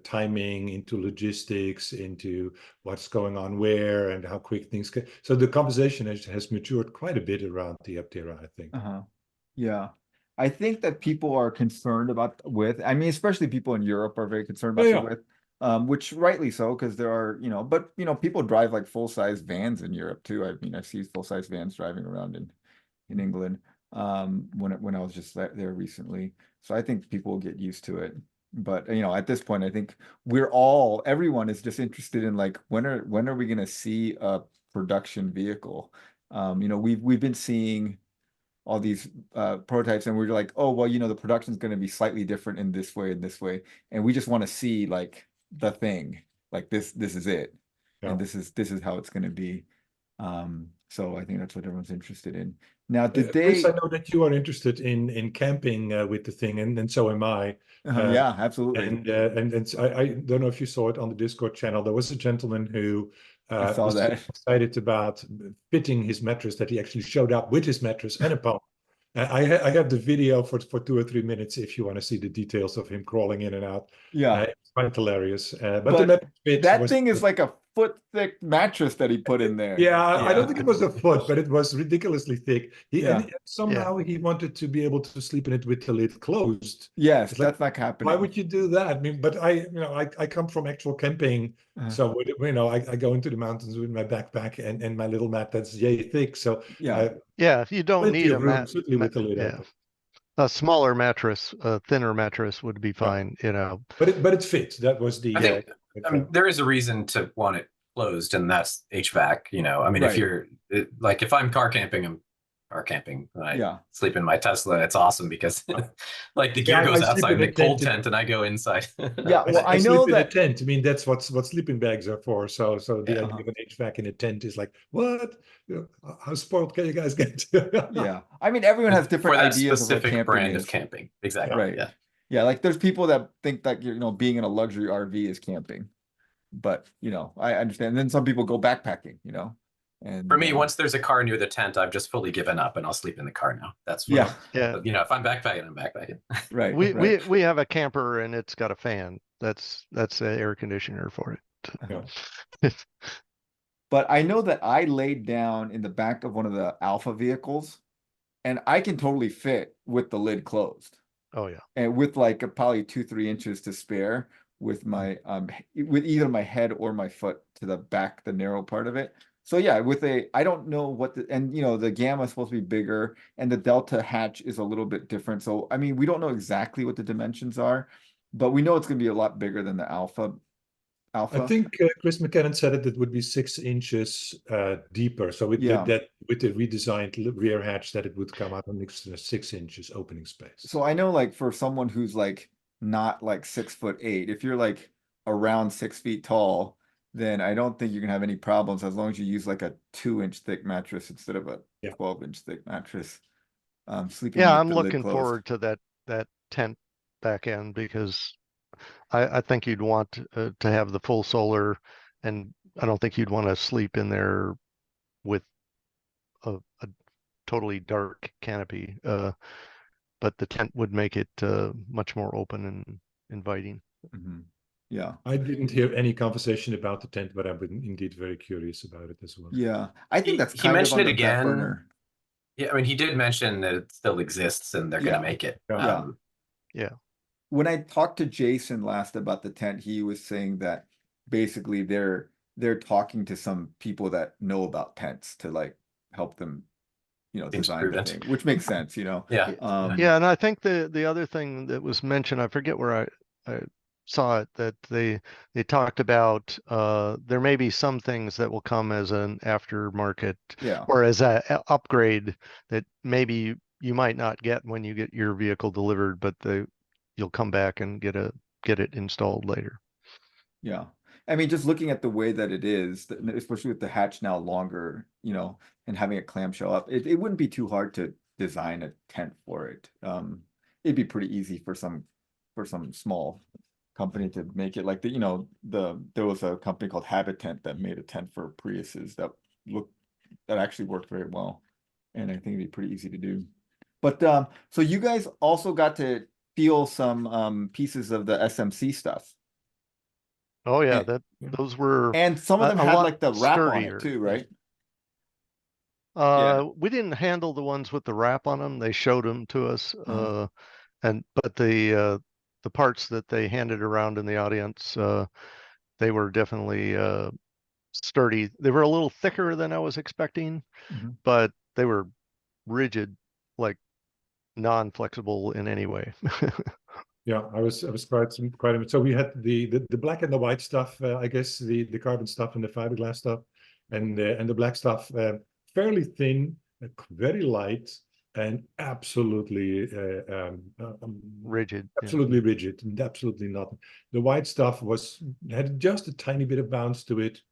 timing, into logistics, into what's going on where and how quick things get. So the conversation has matured quite a bit around the Aptera, I think. Yeah. I think that people are concerned about I mean, especially people in Europe are very concerned about the width, which rightly so, because there are, but people drive like full-size vans in Europe too. I mean, I see full-size vans driving around in England when I was just there recently. So I think people will get used to it. But at this point, I think everyone is just interested in like when are we going to see a production vehicle? We've been seeing all these prototypes and we're like, oh, well, the production is going to be slightly different in this way and this way. And we just want to see like the thing, like this is it. And this is how it's going to be. So I think that's what everyone's interested in. Now, Chris, I know that you are interested in camping with the thing, and so am I. Yeah, absolutely. And I don't know if you saw it on the Discord channel. There was a gentleman who I saw was so that. excited about fitting his mattress that he actually showed up with his mattress and a pump. I have the video for 2 or 3 minutes if you want to see the details of him crawling in and out. Yeah. It's quite hilarious. But the But mattress fit that was, thing is like a foot thick mattress that he put in there. yeah, I don't think it was a foot, but it was ridiculously thick. Yeah. And somehow he wanted to be able to sleep in it with the lid closed. Yes, It's like, that's not happening. why would you do that? I mean, but I come from actual camping, so I go into the mountains with my backpack and my little mat that's yay thick. So Yeah. Yeah, you don't plenty need of a room, certainly with the lid yeah. open. A smaller mattress, a thinner mattress would be fine, But it fits. That was the. I think, I mean, there is a reason to want it closed, and that's HVAC. I mean, Right. if you're like, if I'm car camping, I'm car camping. When I sleep in my Tesla, it's awesome because like the gear goes I sleep outside in in the a cold tent. tent, and I go inside. Yeah, well, I sleep know in that. a tent. I mean, that's what sleeping bags are for. So the Yeah. idea of an HVAC in a tent is like, what? How spoiled can you guys get? Yeah, I mean, everyone has different for that ideas of what specific camping brand is. of camping. Exactly. Right. Yeah. Yeah, like there's people that think that being in a luxury RV is camping, but I understand. And then some people go backpacking. And For me, once there's a car near the tent, I've just fully given up, and I'll sleep in the car now. That's what Yeah. But, if I'm backpacking, I'm backpacking. Right. We have a camper and it's got a fan. That's the air conditioner for it. Yeah. But I know that I laid down in the back of one of the Alpha vehicles, and I can totally fit with the lid closed. Oh yeah. And with like probably 2-3 inches to spare with my with either my head or my foot to the back, the narrow part of it. So yeah, I don't know what the Gamma is supposed to be bigger and the Delta hatch is a little bit different. So I mean, we don't know exactly what the dimensions are, but we know it's going to be a lot bigger than the Alpha. I think Chris McKinnon said it would be 6 inches deeper. So with the redesigned rear hatch, that it would come out on 6 inches opening space. So I know, like, for someone who's like not like 6'8", if you're like around 6 feet tall, then I don't think you're gonna have any problems as long as you use like a 2-inch thick mattress instead of a 12-inch thick mattress. Sleeping. Yeah, with I'm the lid looking closed. forward to that tent back end because I think you'd want to have the full solar, and I don't think you'd want to sleep in there with a totally dark canopy. But the tent would make it much more open and inviting. Mm-hmm. Yeah. I didn't hear any conversation about the tent, but I've been indeed very curious about it as well. Yeah, I think that's he mentioned of it on the back again. burner. Yeah, I mean, he did mention that it still exists and they're going to make it. Yeah. When I talked to Jason last about the tent, he was saying that basically they're talking to some people that know about tents to like help them, design the thing, which makes sense, Yeah. Yeah, and I think the other thing that was mentioned, I forget where I saw it, that they talked about there may be some things that will come as an aftermarket or as a upgrade that maybe you might not get when you get your vehicle delivered, but you'll come back and get it installed later. Yeah. I mean, just looking at the way that it is, especially with the hatch now longer, and having a clamshell up, it wouldn't be too hard to design a tent for it. It'd be pretty easy for some small company to make it. Like there was a company called Habitent that made a tent for Priuses that actually worked very well, and I think it'd be pretty easy to do. But so you guys also got to feel some pieces of the SMC stuff. Oh yeah, those were, and some of them had like the wrap on sturdier. it too, right? We didn't handle the ones with the wrap on them. They showed them to us, but the parts that they handed around in the audience, they were definitely sturdy. They were a little thicker than I was expecting, but they were rigid, like non-flexible in any way. Yeah, I was quite. So we had the black and the white stuff, I guess the carbon stuff and the fiberglass stuff, and the black stuff, fairly thin, very light, and absolutely rigid. Absolutely rigid, and absolutely not. The white stuff had just a tiny bit of bounce to it,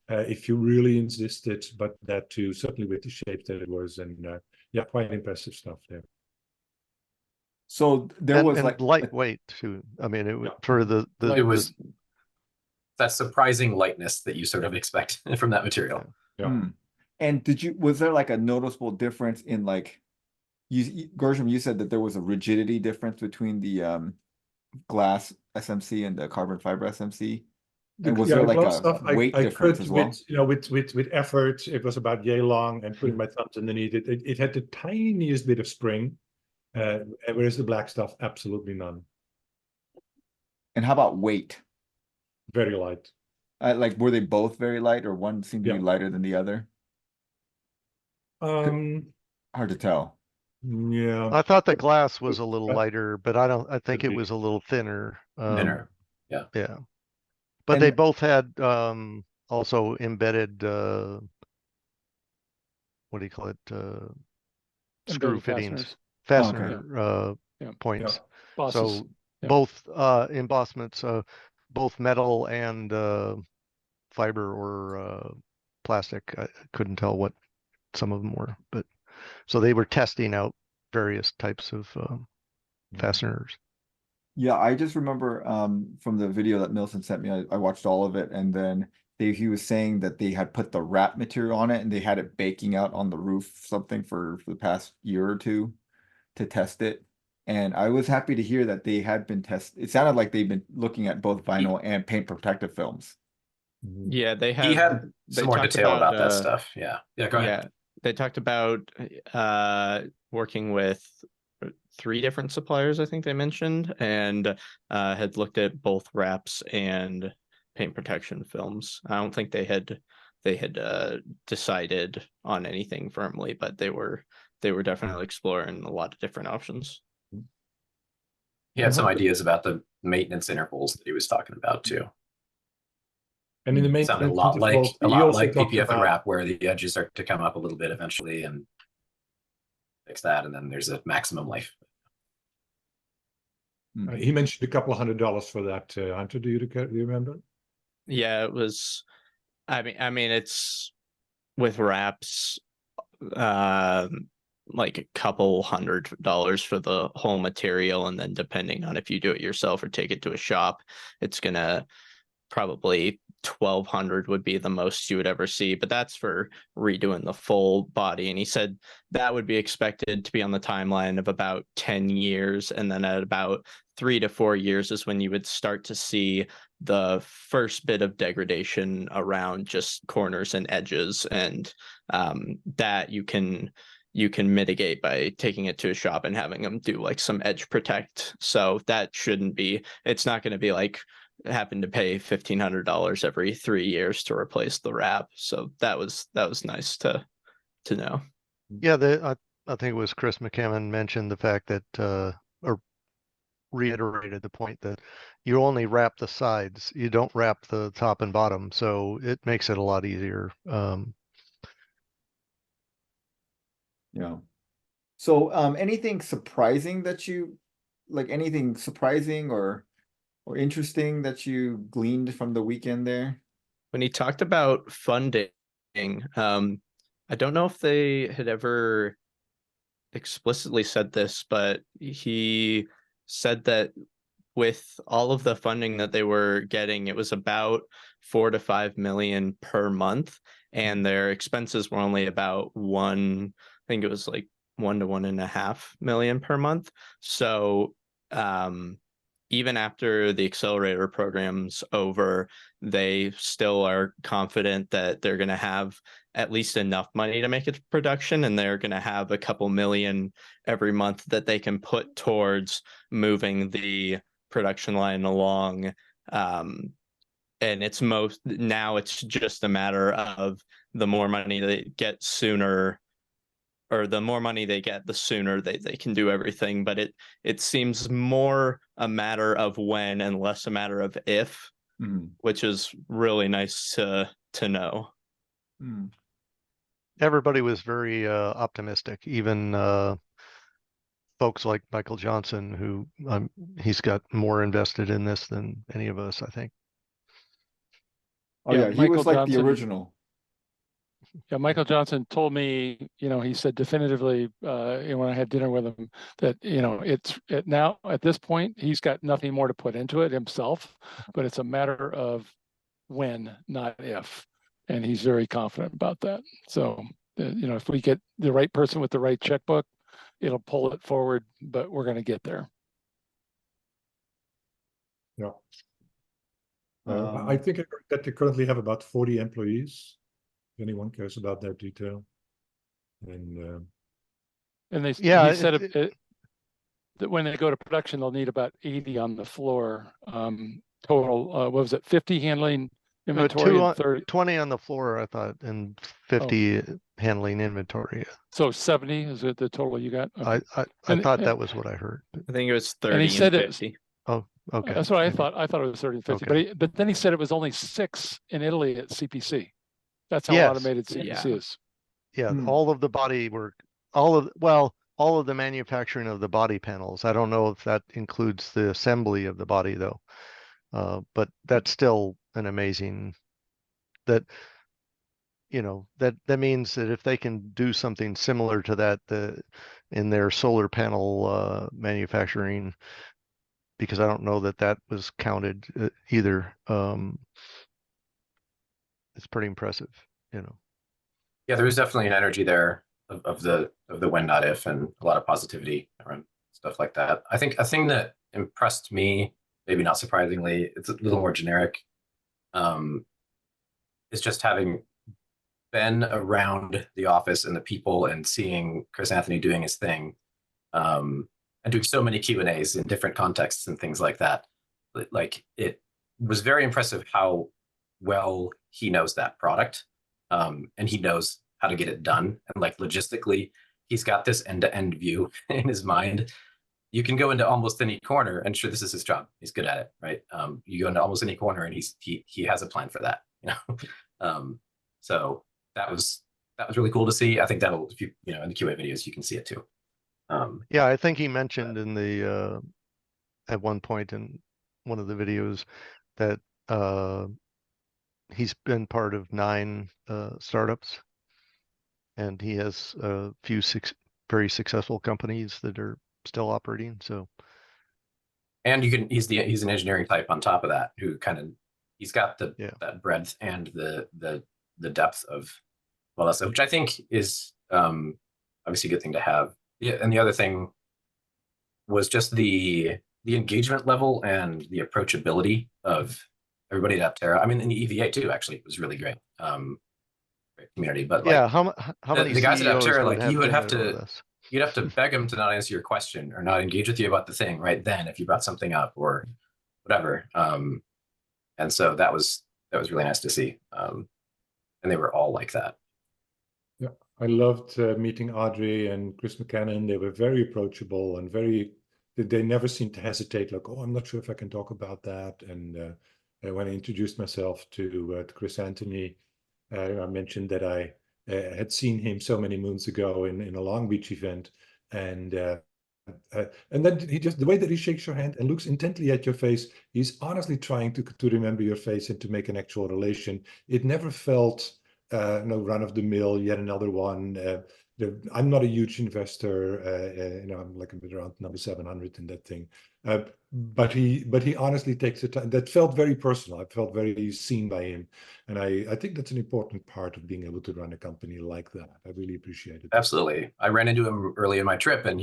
if you really insisted, but that too, certainly with the shape that it was, and quite impressive stuff there. So there was and like lightweight too. I mean, it was for it was that surprising lightness that you sort of expect from that material. Yeah. Mm. And was there like a noticeable difference in like, Gershom, you said that there was a rigidity difference between the glass SMC and the carbon fiber SMC? And was Yeah, there the like glass a stuff weight I difference could as well? with effort. It was about yay long, and putting my thumbs underneath it. It had the tiniest bit of spring, whereas the black stuff, absolutely none. And how about weight? Very light. Like, were they both very light, or one seemed to be Yeah. lighter than the other? Hard to tell. Yeah. I thought the glass was a little Uh, lighter, but I think could it be. was a little thinner. Thinner. Yeah. Yeah. But they And both had also embedded what do you call it? Screw Embedded fittings, fasteners. fastener Yeah. points. Bosses. So Yeah. both embossments, both metal and fiber or plastic. I couldn't tell what some of them were, but so they were testing out various types of fasteners. yeah, I just remember from the video that Milson sent me, I watched all of it, and then he was saying that they had put the wrap material on it and they had it baking out on the roof something for the past year or two to test it. And I was happy to hear that they had been It sounded like they've been looking at both vinyl and paint protective films. Yeah, they He have. had They some more talked detail about that uh, stuff. Yeah. Yeah, go ahead. Yeah, they talked about working with 3 different suppliers, I think they mentioned, and had looked at both wraps and paint protection films. I don't think they had decided on anything firmly, but they were definitely exploring a lot of different options. He had some ideas about the maintenance intervals that he was talking about too. And in the It sounded maintenance a lot intervals, like he also talked PPF and about wrap, where the edges start to come up a little bit eventually and fix that, and then there's a maximum life. he mentioned a couple $100 for that. Hunter, do you remember? Yeah, it was. I mean, it's with wraps, like a couple $100 for the whole material, and then depending on if you do it yourself or take it to a shop, it's gonna probably 1,200 would be the most you would ever see, but that's for redoing the full body. And he said that would be expected to be on the timeline of about 10 years, and then at about 3 to 4 years is when you would start to see the first bit of degradation around just corners and edges, and that you can mitigate by taking it to a shop and having them do like some edge protect. So that shouldn't be, it's not going to be like having to pay $1,500 every 3 years to replace the wrap. So that was nice to know. Yeah, I think it was Chris McCammon mentioned the fact that or reiterated the point that you only wrap the sides, you don't wrap the top and bottom, so it makes it a lot easier. Yeah. So anything surprising that you anything surprising or interesting that you gleaned from the weekend there? When he talked about funding, I don't know if they had ever explicitly said this, but he said that with all of the funding that they were getting, it was about 4 to 5 million per month, and their expenses were only about I think it was like 1 to 1.5 million per month. So even after the accelerator program's over, they still are confident that they're going to have at least enough money to make it to production, and they're going to have a couple million every month that they can put towards moving the production line along. And it's now it's just a matter of the more money they get sooner, or the more money they get, the sooner they can do everything. But it seems more a matter of when and less a matter of if, which is really nice to know. Everybody was very optimistic, even folks like Michael Johnson, who he's got more invested in this than any of us, I think. Oh Yeah, yeah, he Michael was like the Johnson- original. Yeah, Michael Johnson told me, he said definitively, when I had dinner with him, that, now at this point, he's got nothing more to put into it himself, but it's a matter of when, not if. And he's very confident about that. So, if we get the right person with the right checkbook, it'll pull it forward, but we're going to get there. Yeah. I think that they currently have about 40 employees. If anyone cares about that detail. And he said that when they go to production, they'll need about 80 on the floor. Total, what was it, 50 handling inventory and 30? 20 on the floor, I thought, and 50 handling inventory. So 70 is it the total you got? Okay. I thought that was what I heard. I think it was 30 and he said 50. Oh, okay. That's what I thought. I thought it was 30 and 50, Okay. but then he said it was only 6 in Italy at CPC. That's how Yes. automated CPC is. Yeah, all of the body work, all of the manufacturing of the body panels. I don't know if that includes the assembly of the body though. But that's still an amazing that means that if they can do something similar to that in their solar panel manufacturing, because I don't know that was counted either. It's pretty impressive, Yeah, there is definitely an energy there of the when not if, and a lot of positivity around stuff like that. I think a thing that impressed me, maybe not surprisingly, it's a little more generic, is just having been around the office and the people and seeing Chris Anthony doing his thing, and doing so many Q&As in different contexts and things like that. Like, it was very impressive how well he knows that product, and he knows how to get it done. And like logistically, he's got this end-to-end view in his mind. You can go into almost any corner, and sure, this is his job. He's good at it, right? You go into almost any corner, and he has a plan for that. So that was really cool to see. I think that'll, if in the QA videos, you can see it too. Yeah, I think he mentioned in the at one point in one of the videos that he's been part of 9 startups, and he has a few very successful companies that are still operating. So, and he's an engineering type on top of that, who he's got that breadth and the depth of so, which I think is obviously a good thing to have. Yeah, and the other thing was just the engagement level and the approachability of everybody at Aptera. I mean, in the EVA too, actually, it was really great. Great community. But yeah, how many the guys at CEOs Aptera, would like, you would have dinner with to us? you'd have to beg them to not answer your question or not engage with you about the thing right then if you brought something up or whatever. And so that was really nice to see. And they were all like that. Yeah, I loved meeting Audrey and Chris McCannon. They were very approachable and they never seemed to hesitate, like, oh, I'm not sure if I can talk about that. And when I introduced myself to Chris Anthony, I mentioned that I had seen him so many moons ago in a Long Beach event. And then the way that he shakes your hand and looks intently at your face, he's honestly trying to remember your face and to make an actual relation. It never felt run of the mill, yet another one. I'm not a huge investor. I'm like a bit around number 700 in that thing. But he honestly takes the time. That felt very personal. I felt very seen by him, and I think that's an important part of being able to run a company like that. I really appreciate it. Absolutely. I ran into him early in my trip, and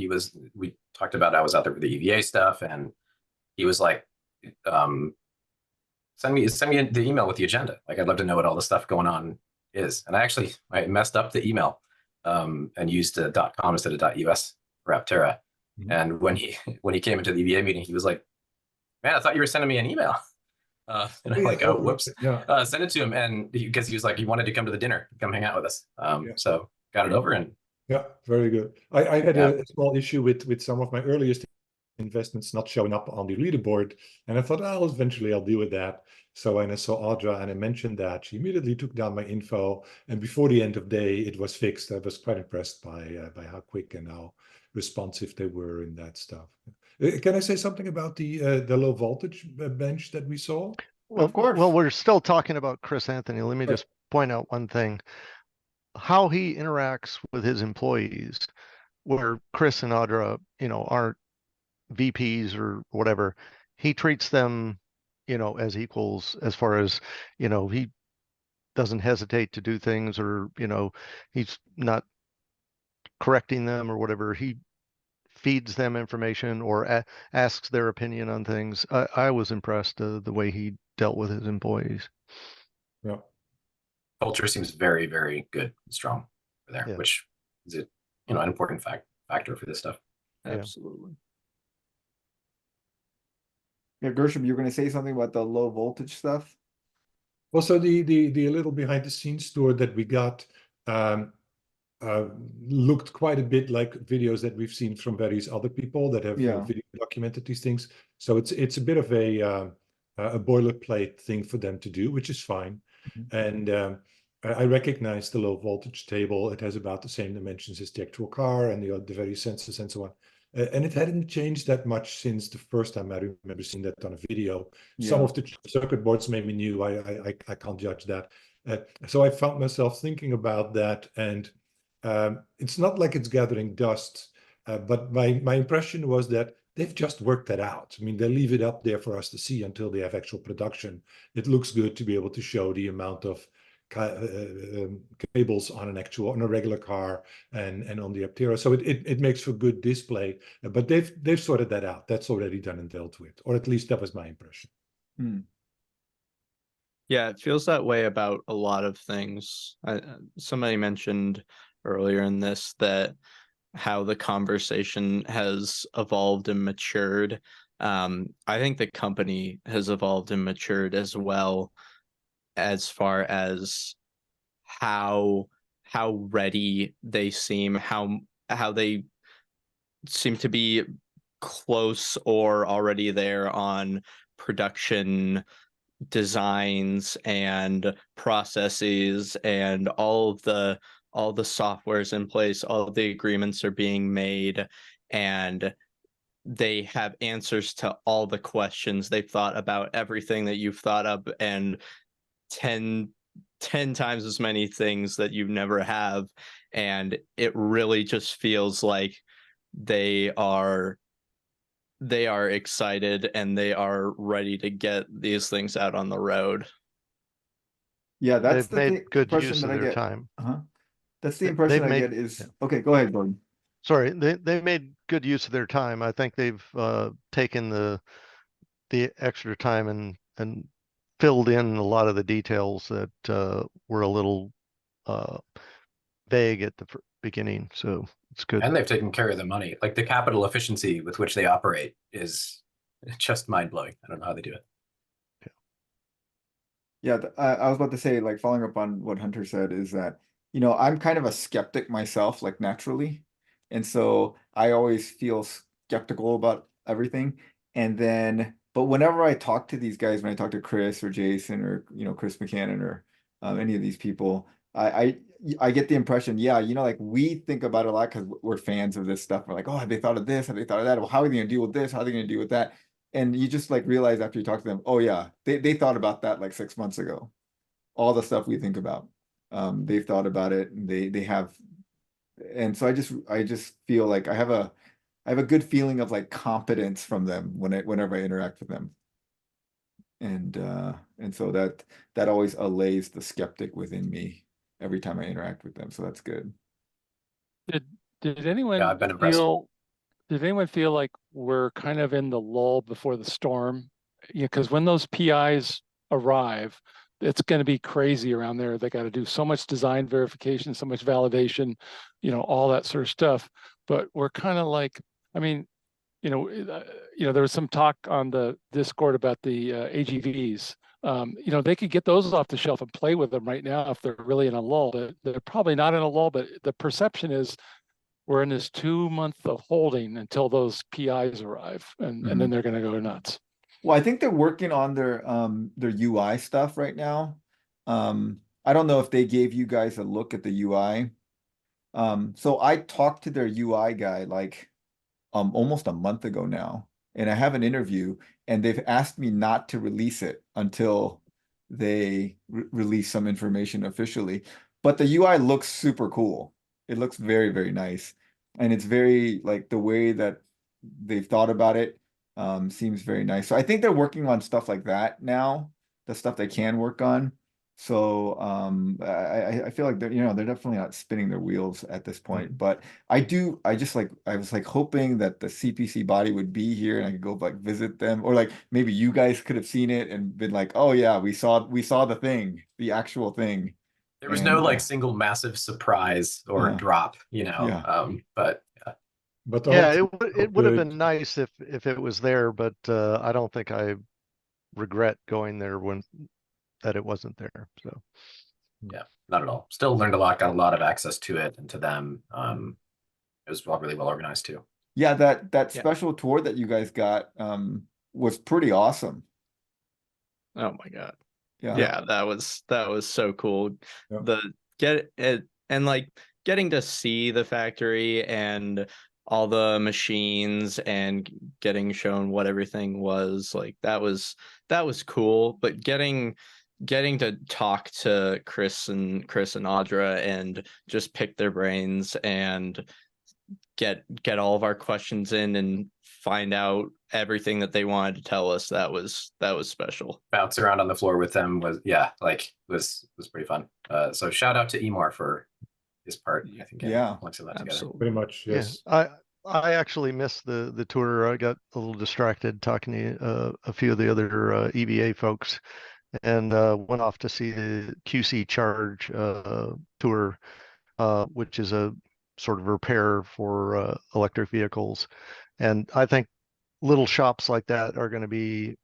we talked about, I was out there for the EVA stuff, and he was like, send me the email with the agenda. Like, I'd love to know what all the stuff going on is. And I messed up the email and used a .com instead of .us for Aptera. Mm-hmm. And when he came into the EVA meeting, he was like, man, I thought you were sending me an email. And I'm like, oh, whoops. Yeah. Send it to him. And because he was like, he wanted to come to the dinner, come hang out with us. So got it over. And yeah, very good. I had a small issue with some of my earliest investments not showing up on the leaderboard, and I thought, eventually I'll deal with that. So when I saw Audra and I mentioned that, she immediately took down my info, and before the end of day it was fixed. I was quite impressed by how quick and how responsive they were in that stuff. Can I say something about the low voltage bench that we saw? Well, of course. Well, we're still talking about Chris Anthony. Let me just point out one thing: how he interacts with his employees, where Chris and Audra, aren't VPs or whatever. He treats them, as equals as far as, he doesn't hesitate to do things, or, he's not correcting them or whatever. He feeds them information or asks their opinion on things. I was impressed the way he dealt with his employees. Yeah. Culture seems very, very good and strong there, Yeah. which is an important factor for this stuff. Yeah. Absolutely. Yeah, Gershom, you were going to say something about the low voltage stuff? Also, the little behind the scenes tour that we got looked quite a bit like videos that we've seen from various other people that have Yeah. video documented these things. So it's a bit of a boilerplate thing for them to do, which is fine. And I recognize the low voltage table. It has about the same dimensions as the actual car and the various sensors and so on. And it hadn't changed that much since the first time I remember seeing that on a video. Some Yeah. of the circuit boards maybe new. I can't judge that. So I found myself thinking about that, and it's not like it's gathering dust, but my impression was that they've just worked that out. I mean, they leave it up there for us to see until they have actual production. It looks good to be able to show the amount of cables on a regular car and on the Aptera. So it makes for good display, but they've sorted that out. That's already done and dealt with, or at least that was my impression. Yeah, it feels that way about a lot of things. Somebody mentioned earlier in this that how the conversation has evolved and matured. I think the company has evolved and matured as well, as far as how ready they seem, how they seem to be close or already there on production designs and processes, and all the softwares in place, all of the agreements are being made, and they have answers to all the questions. They've thought about everything that you've thought of, and 10 times as many things that you never have. And it really just feels like they are excited and they are ready to get these things out on the road. Yeah, that's They've made good impression use that of I their get. time. That's the impression I get is, okay, go ahead, Gordon. Sorry, they made good use of their time. I think they've taken the extra time and filled in a lot of the details that were a little vague at the beginning. So it's good. And they've taken care of the money. Like the capital efficiency with which they operate is just mind-blowing. I don't know how they do it. Yeah, I was about to say, like, following up on what Hunter said, is that, I'm kind of a skeptic myself, like, naturally. And so I always feel skeptical about everything. And then, but whenever I talk to these guys, when I talk to Chris or Jason or, Chris McCannon or any of these people, I get the impression, yeah, like we think about it a lot because we're fans of this stuff. We're like, oh, have they thought of this? Have they thought of that? Well, how are they going to deal with this? How are they going to deal with that? And you just like realize after you talk to them, oh yeah, they thought about that like 6 months ago. All the stuff we think about, they've thought about it, and they have. And so I just feel like I have a good feeling of like competence from them whenever I interact with them. And so that always allays the skeptic within me every time I interact with them. So that's good. Did anyone Yeah, I've been impressed. Did anyone feel like we're kind of in the lull before the storm? Yeah, because when those PIs arrive, it's going to be crazy around there. They got to do so much design verification, so much validation, all that sort of stuff. But we're kind of like, I mean, there was some talk on the Discord about the AGVs. They could get those off the shelf and play with them right now if they're really in a lull. But they're probably not in a lull, but the perception is we're in this 2 month of holding until those PIs arrive, and then they're going to go nuts. Well, I think they're working on their UI stuff right now. I don't know if they gave you guys a look at the UI. So I talked to their UI guy like almost a month ago now, and I have an interview, and they've asked me not to release it until they release some information officially. But the UI looks super cool. It looks very, very nice. And it's very like the way that they've thought about it. seems very nice. So I think they're working on stuff like that now, the stuff they can work on. So I feel like they're, they're definitely not spinning their wheels at this point. But I was like hoping that the CPC body would be here and I could go like visit them, or like maybe you guys could have seen it and been like, oh yeah, we saw the thing, the actual thing. There was And, no like single massive surprise or drop, yeah. But But the Yeah, whole it would have been nice if it was there, but I don't think I regret going there when that it wasn't there. So yeah, not at all. Still learned a lot, got a lot of access to it and to them. It was really well organized too. Yeah, that special tour that you guys got was pretty awesome. Oh my God. Yeah. Yeah, that was so cool. Yeah. The get it and like getting to see the factory and all the machines and getting shown what everything was like, that was cool. But getting to talk to Chris and Audra and just pick their brains and get all of our questions in and find out everything that they wanted to tell us, that was special. Bounce around on the floor with them was pretty fun. So shout out to Emar for his part, I think. Yeah, once that together. pretty much, yes. yeah, I actually missed the tour. I got a little distracted talking to a few of the other EVA folks, and went off to see the QC Charge tour, which is a sort of repair for electric vehicles. And I think little shops like that are going to be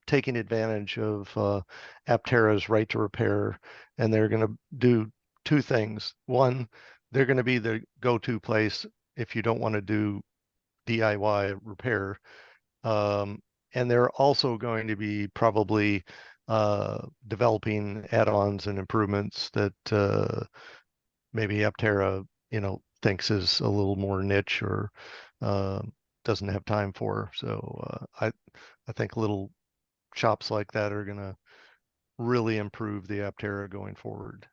taking advantage of Aptera's right to repair, and they're going to do two things. One, they're going to be the go-to place if you don't want to do DIY repair. And they're also going to be probably developing add-ons and improvements that maybe Aptera, thinks is a little more niche or doesn't have time for. So I think little shops like that are going to really improve the Aptera going forward.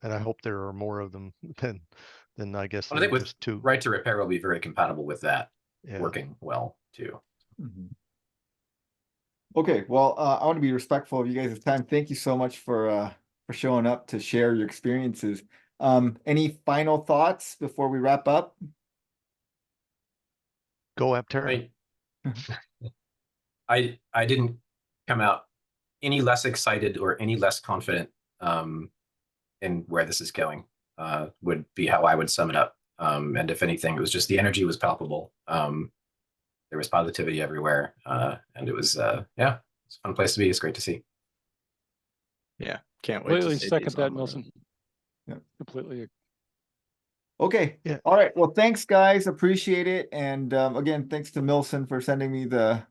And I hope there are more of them than I guess I think with just two. right to repair will be very compatible with that, Yeah. working well too. Mm-hmm. Okay, well, I want to be respectful of you guys' time. Thank you so much for showing up to share your experiences. Any final thoughts before we wrap up? Go Aptera. I didn't come out any less excited or any less confident in where this is going, would be how I would sum it up. And if anything, it was just the energy was palpable. There was positivity everywhere, and it was it's a fun place to be. It's great to see. Yeah, can't wait. Completely to second that, Milson. Yeah, completely. Okay. Yeah. All right. Well, thanks, guys. Appreciate it. And again, thanks to Milson for sending me the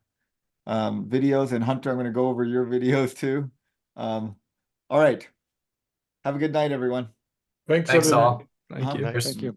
videos, and Hunter, I'm going to go over your videos too. All right. Have a good night, everyone. Thanks Thanks everyone. all. Thank you. Nice. Thank you.